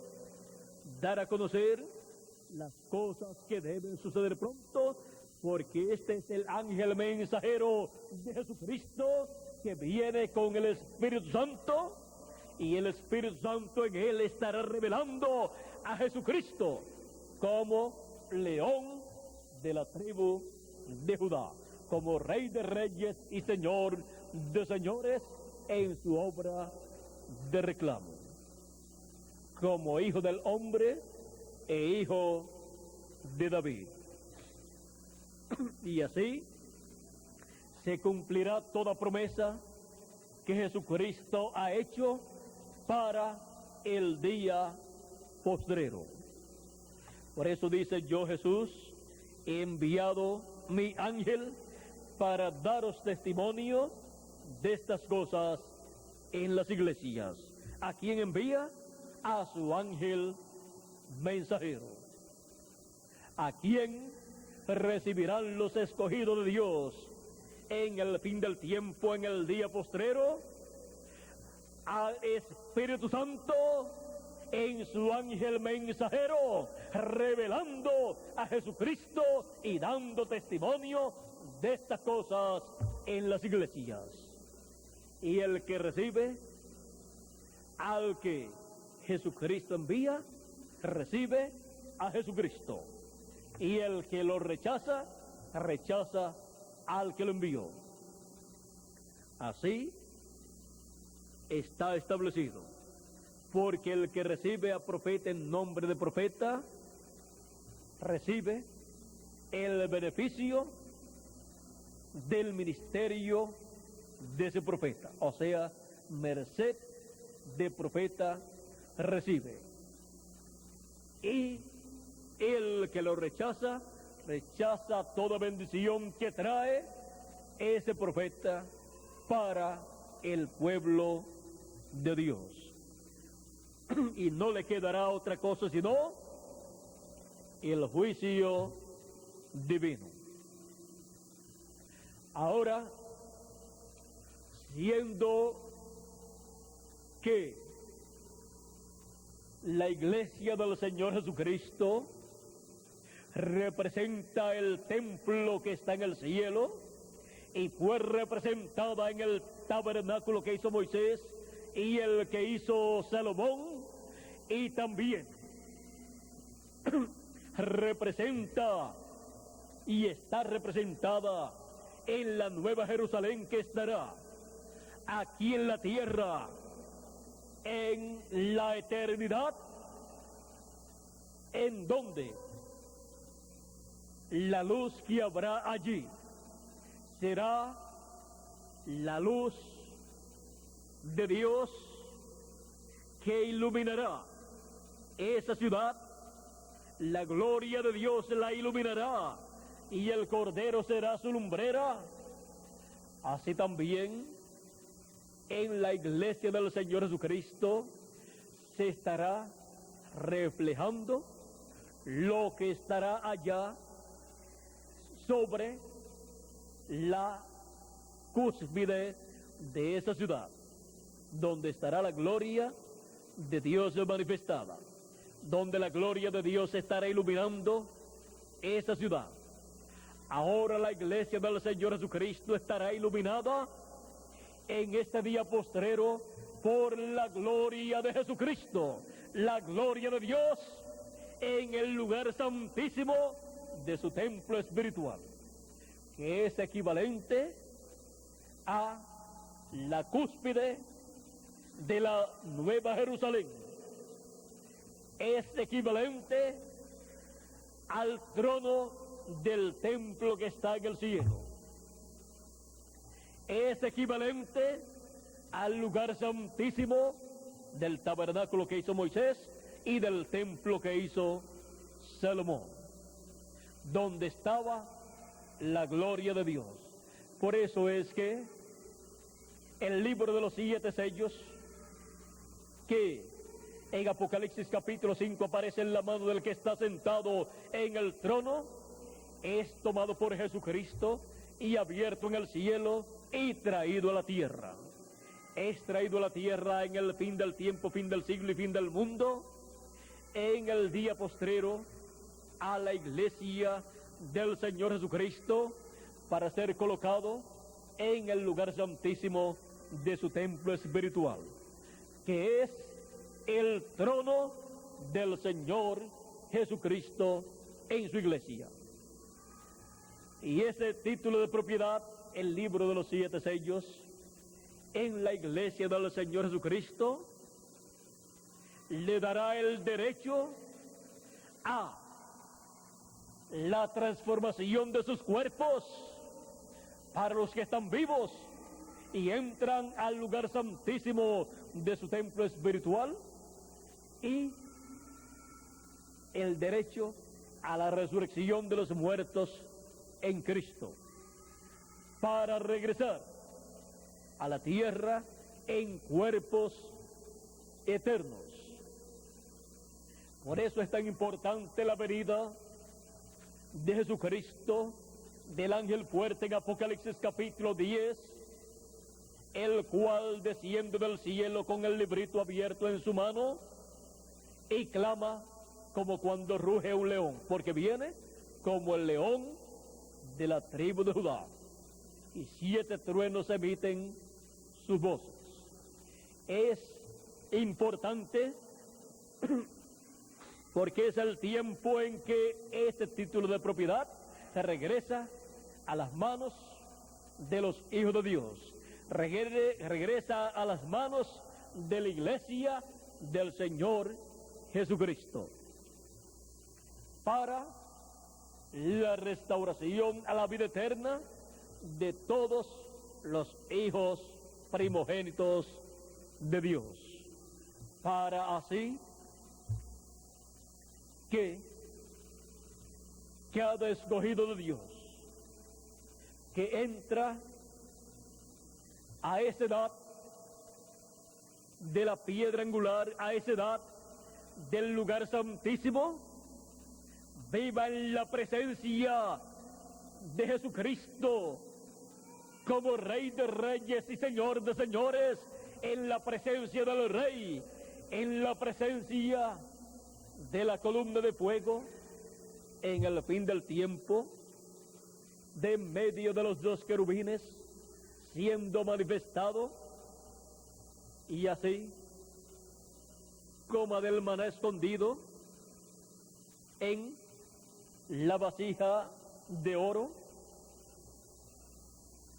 dar a conocer las cosas que deben suceder pronto, porque este es el ángel mensajero de Jesucristo, que viene con el Espíritu Santo, y el Espíritu Santo en él estará revelando a Jesucristo como león de la tribu de Judá, como Rey de Reyes y Señor de Señores en su obra de reclamo, como Hijo del Hombre e Hijo de David. Y así se cumplirá toda promesa que Jesucristo ha hecho para el día postrero. Por eso dice: yo, Jesús, he enviado mi ángel para daros testimonio de estas cosas en las iglesias. ¿A quién envía? A su ángel mensajero. ¿A quién recibirán los escogidos de Dios en el fin del tiempo, en el día postrero? Al Espíritu Santo en su ángel mensajero, revelando a Jesucristo y dando testimonio de estas cosas en las iglesias. Y el que recibe al que Jesucristo envía, recibe a Jesucristo. Y el que lo rechaza, rechaza al que lo envió. Así está establecido porque el que recibe a profeta en nombre de profeta, recibe el beneficio del ministerio de ese profeta, o sea, merced de profeta recibe. Y el que lo rechaza, rechaza toda bendición que trae ese profeta para el pueblo de Dios. Y no le quedará otra cosa sino el juicio divino. Ahora, siendo que la iglesia del Señor Jesucristo representa el templo que está en el cielo y fue representada en el tabernáculo que hizo Moisés y el que hizo Salomón, y también representa y está representada en la nueva Jerusalén que estará aquí en la tierra en la eternidad, en donde la luz que habrá allí será la luz de Dios que iluminará esa ciudad. La gloria de Dios la iluminará y el Cordero será su lumbrera. Así también en la iglesia del Señor Jesucristo se estará reflejando lo que estará allá sobre la cúspide de esa ciudad, donde estará la gloria de Dios manifestada, donde la gloria de Dios estará iluminando esa ciudad. Ahora la iglesia del Señor Jesucristo estará iluminada en este día postrero por la gloria de Jesucristo, la gloria de Dios en el lugar santísimo de su templo espiritual, que es equivalente a la cúspide de la Nueva Jerusalén, es equivalente al trono del templo que está en el cielo, es equivalente al lugar santísimo del tabernáculo que hizo Moisés y del templo que hizo Salomón, donde estaba la gloria de Dios. Por eso es que el libro de los 7 sellos, que en Apocalipsis capítulo 5 aparece en la mano del que está sentado en el trono, es tomado por Jesucristo y abierto en el cielo y traído a la tierra. Es traído a la tierra en el fin del tiempo, fin del siglo y fin del mundo, en el día postrero, a la iglesia del Señor Jesucristo, para ser colocado en el lugar santísimo de su templo espiritual, que es el trono del Señor Jesucristo en su iglesia. Y ese título de propiedad, el libro de los 7 sellos, en la iglesia del Señor Jesucristo, le dará el derecho a la transformación de sus cuerpos para los que están vivos y entran al lugar santísimo de su templo espiritual, y el derecho a la resurrección de los muertos en Cristo, para regresar a la tierra en cuerpos eternos. Por eso es tan importante la venida de Jesucristo, del ángel fuerte en Apocalipsis capítulo 10, el cual desciende del cielo con el librito abierto en su mano y clama como cuando ruge un león, porque viene como el león de la tribu de Judá, y 7 truenos emiten sus voces. Es importante porque es el tiempo en que este título de propiedad se regresa a las manos de los hijos de Dios, regresa a las manos de la iglesia del Señor Jesucristo, para la restauración a la vida eterna de todos los hijos primogénitos de Dios, para así que cada escogido de Dios que entra a esa edad de la piedra angular, a esa edad del lugar santísimo, viva en la presencia de Jesucristo como Rey de Reyes y Señor de Señores, en la presencia del Rey, en la presencia de la columna de fuego, en el fin del tiempo, de en medio de los dos querubines, siendo manifestado, y así, coma del maná escondido en la vasija de oro,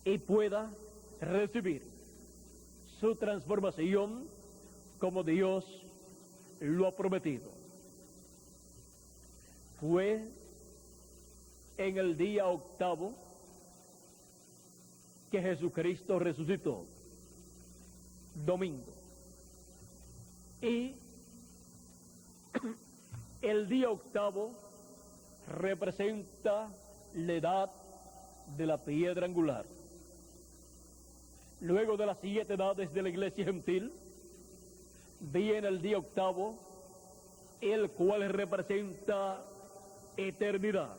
y pueda recibir su transformación como Dios lo ha prometido. Fue en el día octavo que Jesucristo resucitó, domingo. Y el día octavo representa la edad de la piedra angular. Luego de las 7 edades de la iglesia gentil, viene el día octavo, el cual representa eternidad.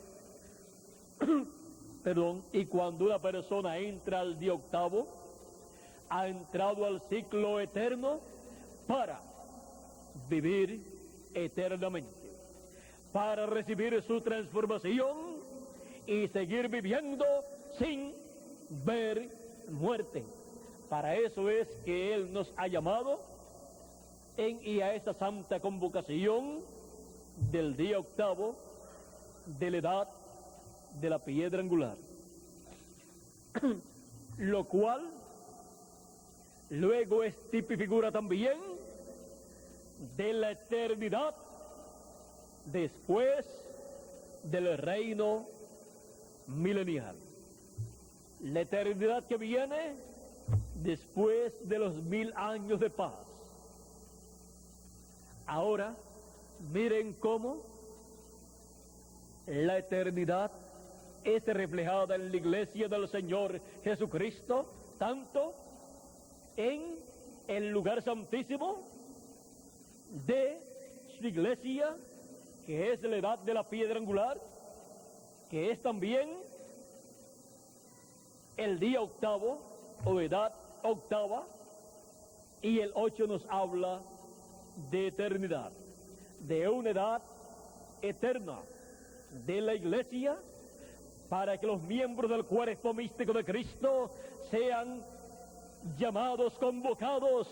Perdón, y cuando una persona entra al día octavo, ha entrado al ciclo eterno para vivir eternamente, para recibir su transformación y seguir viviendo sin ver muerte. Para eso es que Él nos ha llamado y a esta santa convocación del día octavo de la edad de la piedra angular, lo cual luego es tipo y figura también de la eternidad después del reino milenial, la eternidad que viene después de los 1000 años de paz. Ahora miren cómo la eternidad es reflejada en la iglesia del Señor Jesucristo, tanto en el lugar santísimo de su iglesia, que es la edad de la piedra angular, que es también el día octavo o edad octava, y el 8 nos habla de eternidad, de una edad eterna de la iglesia, para que los miembros del cuerpo místico de Cristo sean llamados, convocados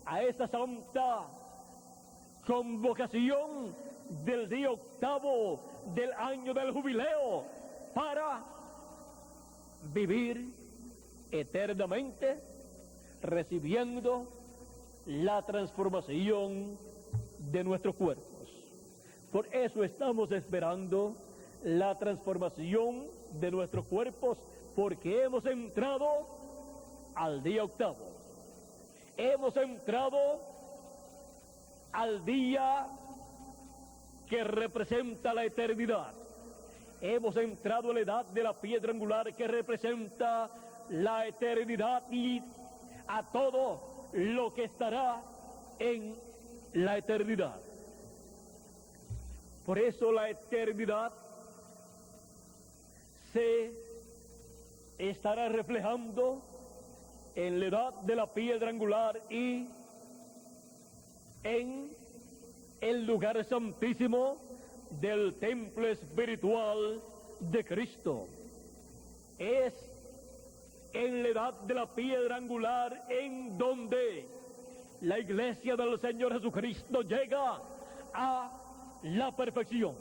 a esa santa convocación del día octavo del año del jubileo, para vivir eternamente recibiendo la transformación de nuestros cuerpos. Por eso estamos esperando la transformación de nuestros cuerpos, porque hemos entrado al día octavo. Hemos entrado al día que representa la eternidad. Hemos entrado a la edad de la piedra angular, que representa la eternidad y a todo lo que estará en la eternidad. Por eso la eternidad se estará reflejando en la edad de la piedra angular y en el lugar santísimo del templo espiritual de Cristo. Es en la edad de la piedra angular en donde la iglesia del Señor Jesucristo llega a la perfección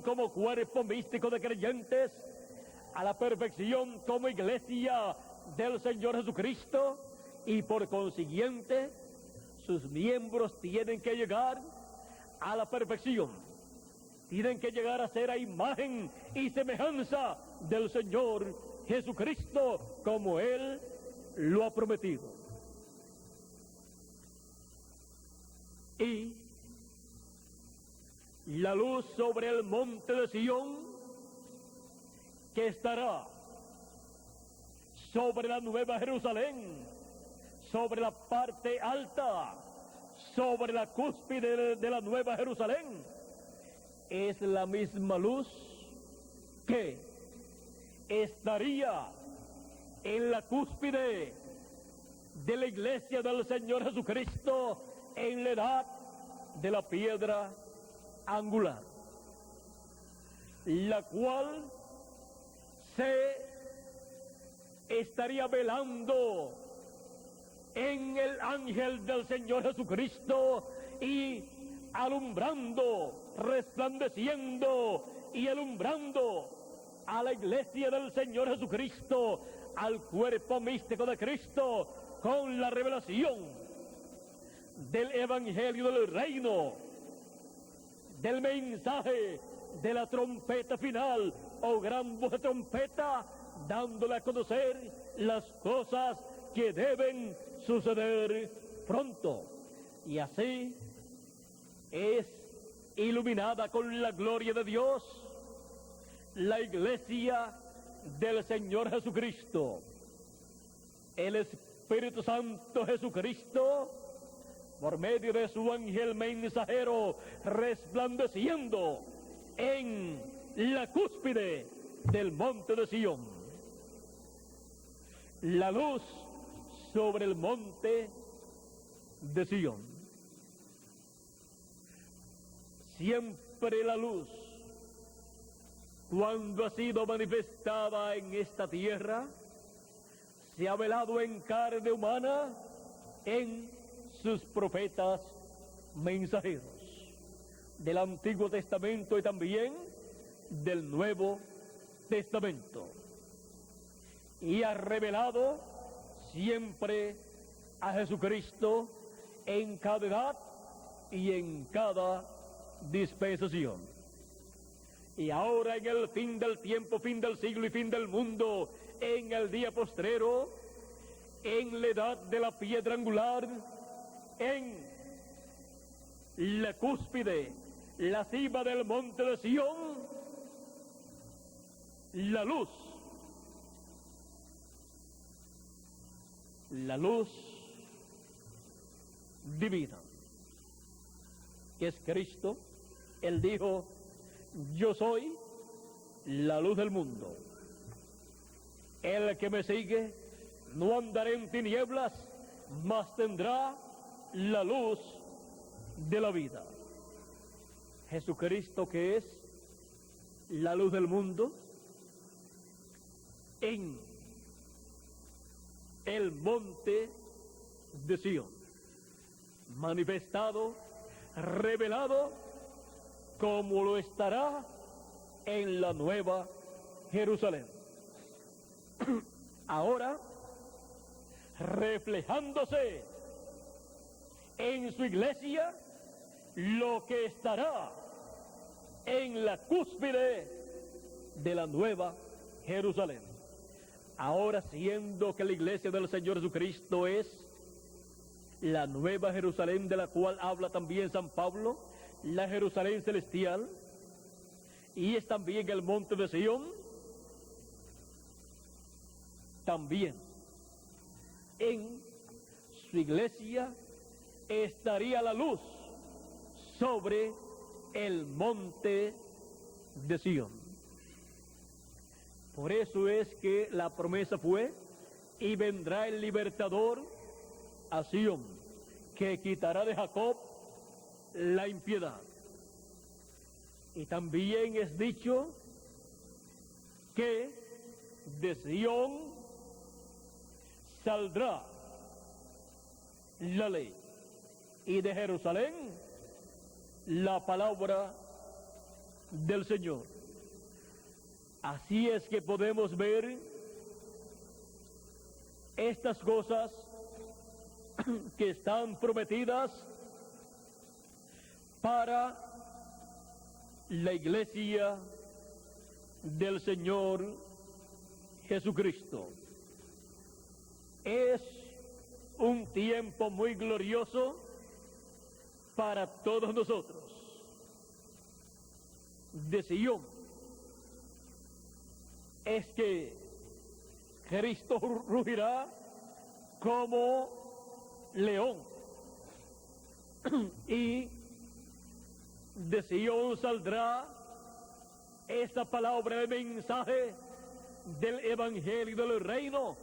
como cuerpo místico de creyentes, a la perfección como iglesia del Señor Jesucristo, y por consiguiente sus miembros tienen que llegar a la perfección, tienen que llegar a ser a imagen y semejanza del Señor Jesucristo como Él lo ha prometido. Y la luz sobre el monte de Sión, que estará sobre la Nueva Jerusalén, sobre la parte alta, sobre la cúspide de la Nueva Jerusalén, es la misma luz que estaría en la cúspide de la iglesia del Señor Jesucristo en la edad de la piedra angular, la cual se estaría velando en el ángel del Señor Jesucristo y alumbrando, resplandeciendo y alumbrando a la iglesia del Señor Jesucristo, al cuerpo místico de Cristo, con la revelación del evangelio del reino, del mensaje de la trompeta final o gran voz de trompeta, dándole a conocer las cosas que deben suceder pronto. Y así es iluminada con la gloria de Dios la iglesia del Señor Jesucristo. El Espíritu Santo Jesucristo, por medio de su ángel mensajero, resplandeciendo en la cúspide del monte de Sión. La luz sobre el monte de Sión. Siempre la luz, cuando ha sido manifestada en esta tierra, se ha velado en carne humana en sus profetas mensajeros del Antiguo Testamento y también del Nuevo Testamento, y ha revelado siempre a Jesucristo en cada edad y en cada dispensación. Y ahora, en el fin del tiempo, fin del siglo y fin del mundo, en el día postrero, en la edad de la piedra angular, en la cúspide, la cima del monte de Sión, la luz divina, que es Cristo. Él dijo: yo soy la luz del mundo. El que me sigue no andará en tinieblas, mas tendrá la luz de la vida. Jesucristo, que es la luz del mundo, en el monte de Sión, manifestado, revelado, como lo estará en la Nueva Jerusalén. Ahora, reflejándose en su iglesia, lo que estará en la cúspide de la Nueva Jerusalén. Ahora, siendo que la iglesia del Señor Jesucristo es la Nueva Jerusalén, de la cual habla también San Pablo, la Jerusalén celestial, y es también el monte de Sión, también en su iglesia estaría la luz sobre el monte de Sión. Por eso es que la promesa fue: y vendrá el libertador a Sión, que quitará de Jacob la impiedad. Y también es dicho que de Sión saldrá la ley, y de Jerusalén la palabra del Señor. Así es que podemos ver estas cosas que están prometidas para la iglesia del Señor Jesucristo. Es un tiempo muy glorioso para todos nosotros. De Sion es que Cristo rugirá como león y de Sion saldrá esta palabra de mensaje del Evangelio del Reino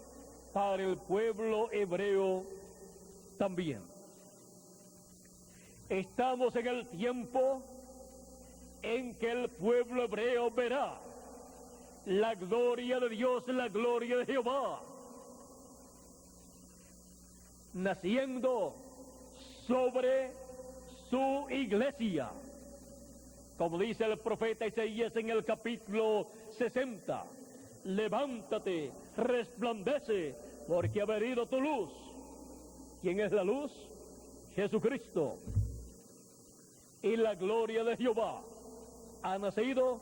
para el pueblo hebreo también. Estamos en el tiempo en que el pueblo hebreo verá la gloria de Dios, la gloria de Jehová, naciendo sobre su iglesia. Como dice el profeta Isaías en el capítulo 60, levántate, resplandece, porque ha venido tu luz. ¿Quién es la luz? Jesucristo. Y la gloria de Jehová ha nacido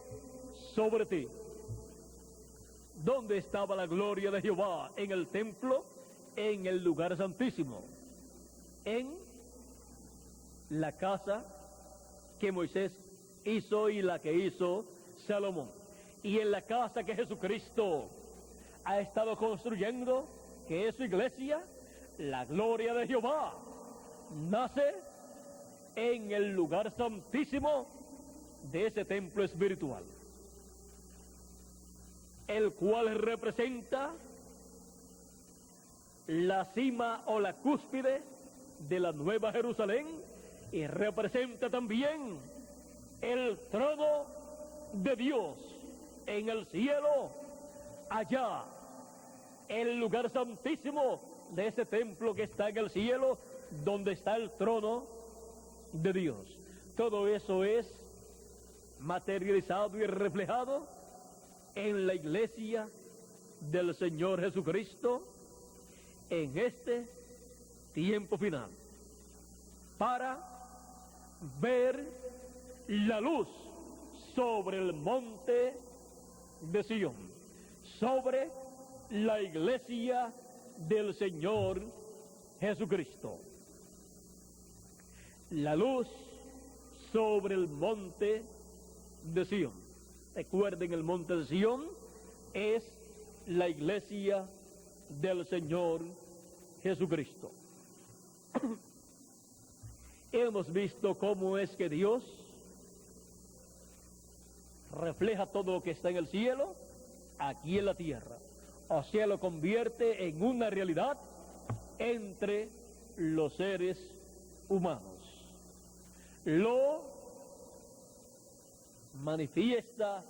sobre ti. ¿Dónde estaba la gloria de Jehová? En el templo, en el lugar santísimo, en la casa que Moisés hizo y la que hizo Salomón, y en la casa que Jesucristo ha estado construyendo, que es su iglesia. La gloria de Jehová nace en el lugar santísimo de ese templo espiritual, el cual representa la cima o la cúspide de la Nueva Jerusalén, y representa también el trono de Dios en el cielo, allá, el lugar santísimo de ese templo que está en el cielo, donde está el trono de Dios. Todo eso es materializado y reflejado en la iglesia del Señor Jesucristo en este tiempo final, para ver la luz sobre el monte de Sion, sobre la iglesia del Señor Jesucristo. La luz sobre el monte de Sion. Recuerden, el monte de Sion es la iglesia del Señor Jesucristo. Hemos visto cómo es que Dios refleja todo lo que está en el cielo aquí en la tierra, o sea, lo convierte en una realidad entre los seres humanos, lo manifiesta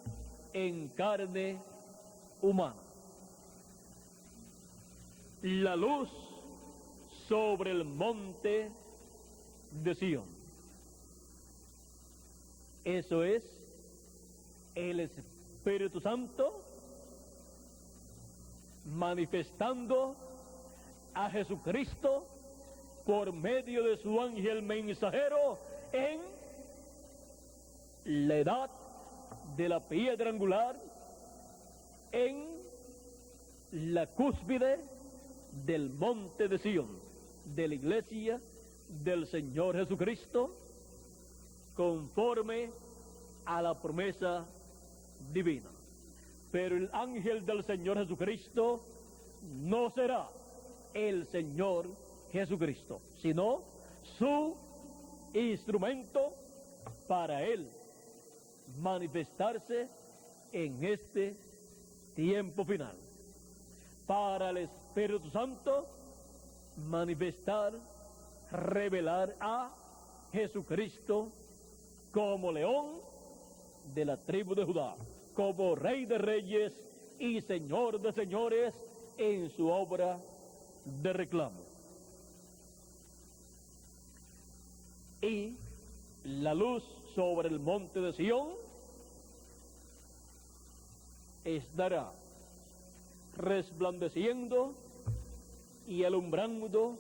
en carne humana. La luz sobre el monte de Sion. Eso es el Espíritu Santo manifestando a Jesucristo por medio de su ángel mensajero en la edad de la piedra angular, en la cúspide del monte de Sion, de la iglesia del Señor Jesucristo, conforme a la promesa divina. Pero el ángel del Señor Jesucristo no será el Señor Jesucristo, sino su instrumento para él manifestarse en este tiempo final. Para el Espíritu Santo manifestar, revelar a Jesucristo como león de la tribu de Judá, como Rey de Reyes y Señor de Señores en su obra de reclamo. Y la luz sobre el monte de Sion estará resplandeciendo y alumbrando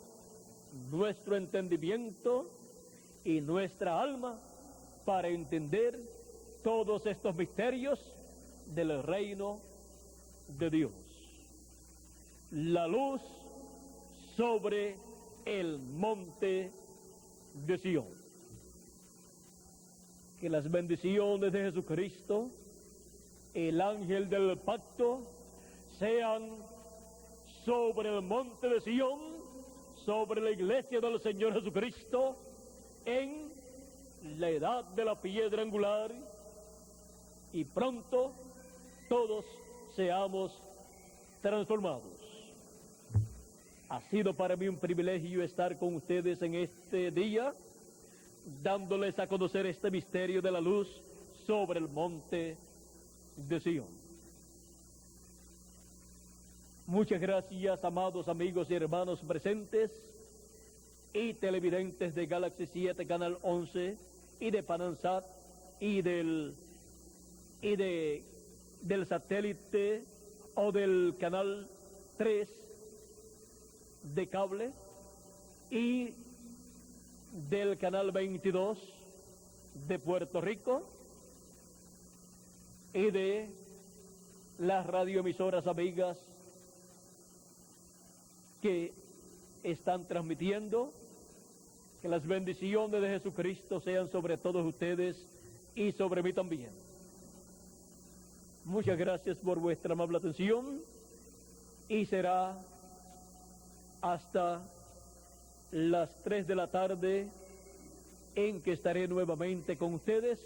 nuestro entendimiento y nuestra alma para entender todos estos misterios del reino de Dios. La luz sobre el monte de Sión. Que las bendiciones de Jesucristo, el ángel del pacto, sean sobre el monte de Sión, sobre la iglesia del Señor Jesucristo, en la edad de la piedra angular, y pronto todos seamos transformados. Ha sido para mí un privilegio estar con ustedes en este día, dándoles a conocer este misterio de la luz sobre el monte de Sión. Muchas gracias, amados amigos y hermanos presentes y televidentes de Galaxy 7, Canal 11, y de Panansat, y del satélite o del Canal 3 de cable, y del Canal 22 de Puerto Rico, y de las radioemisoras amigas que están transmitiendo. Que las bendiciones de Jesucristo sean sobre todos ustedes y sobre mí también. Muchas gracias por vuestra amable atención, y será hasta las 3 de la tarde en que estaré nuevamente con ustedes.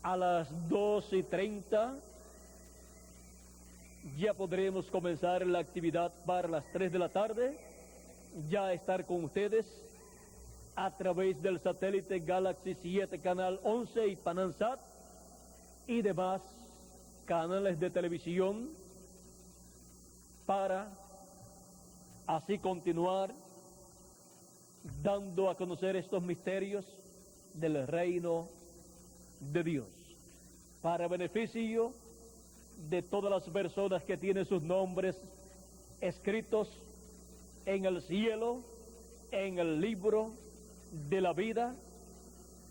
A las 2:30 ya podremos comenzar la actividad para las 3 de la tarde, ya estar con ustedes a través del satélite Galaxy 7, Canal 11 y Panansat, y demás canales de televisión, para así continuar dando a conocer estos misterios del reino de Dios, para beneficio de todas las personas que tienen sus nombres escritos en el cielo, en el libro de la vida,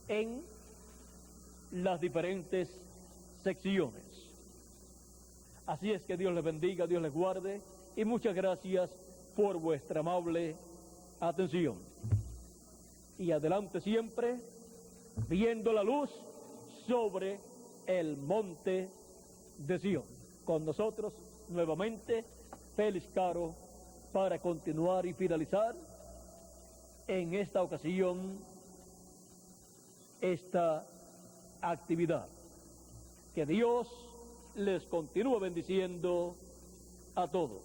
en las diferentes secciones. Así es que Dios les bendiga, Dios les guarde, y muchas gracias por vuestra amable atención. Y adelante siempre, viendo la luz sobre el monte de Sión. Con nosotros nuevamente Félix Caro, para continuar y finalizar en esta ocasión esta actividad. Que Dios les continúe bendiciendo a todos.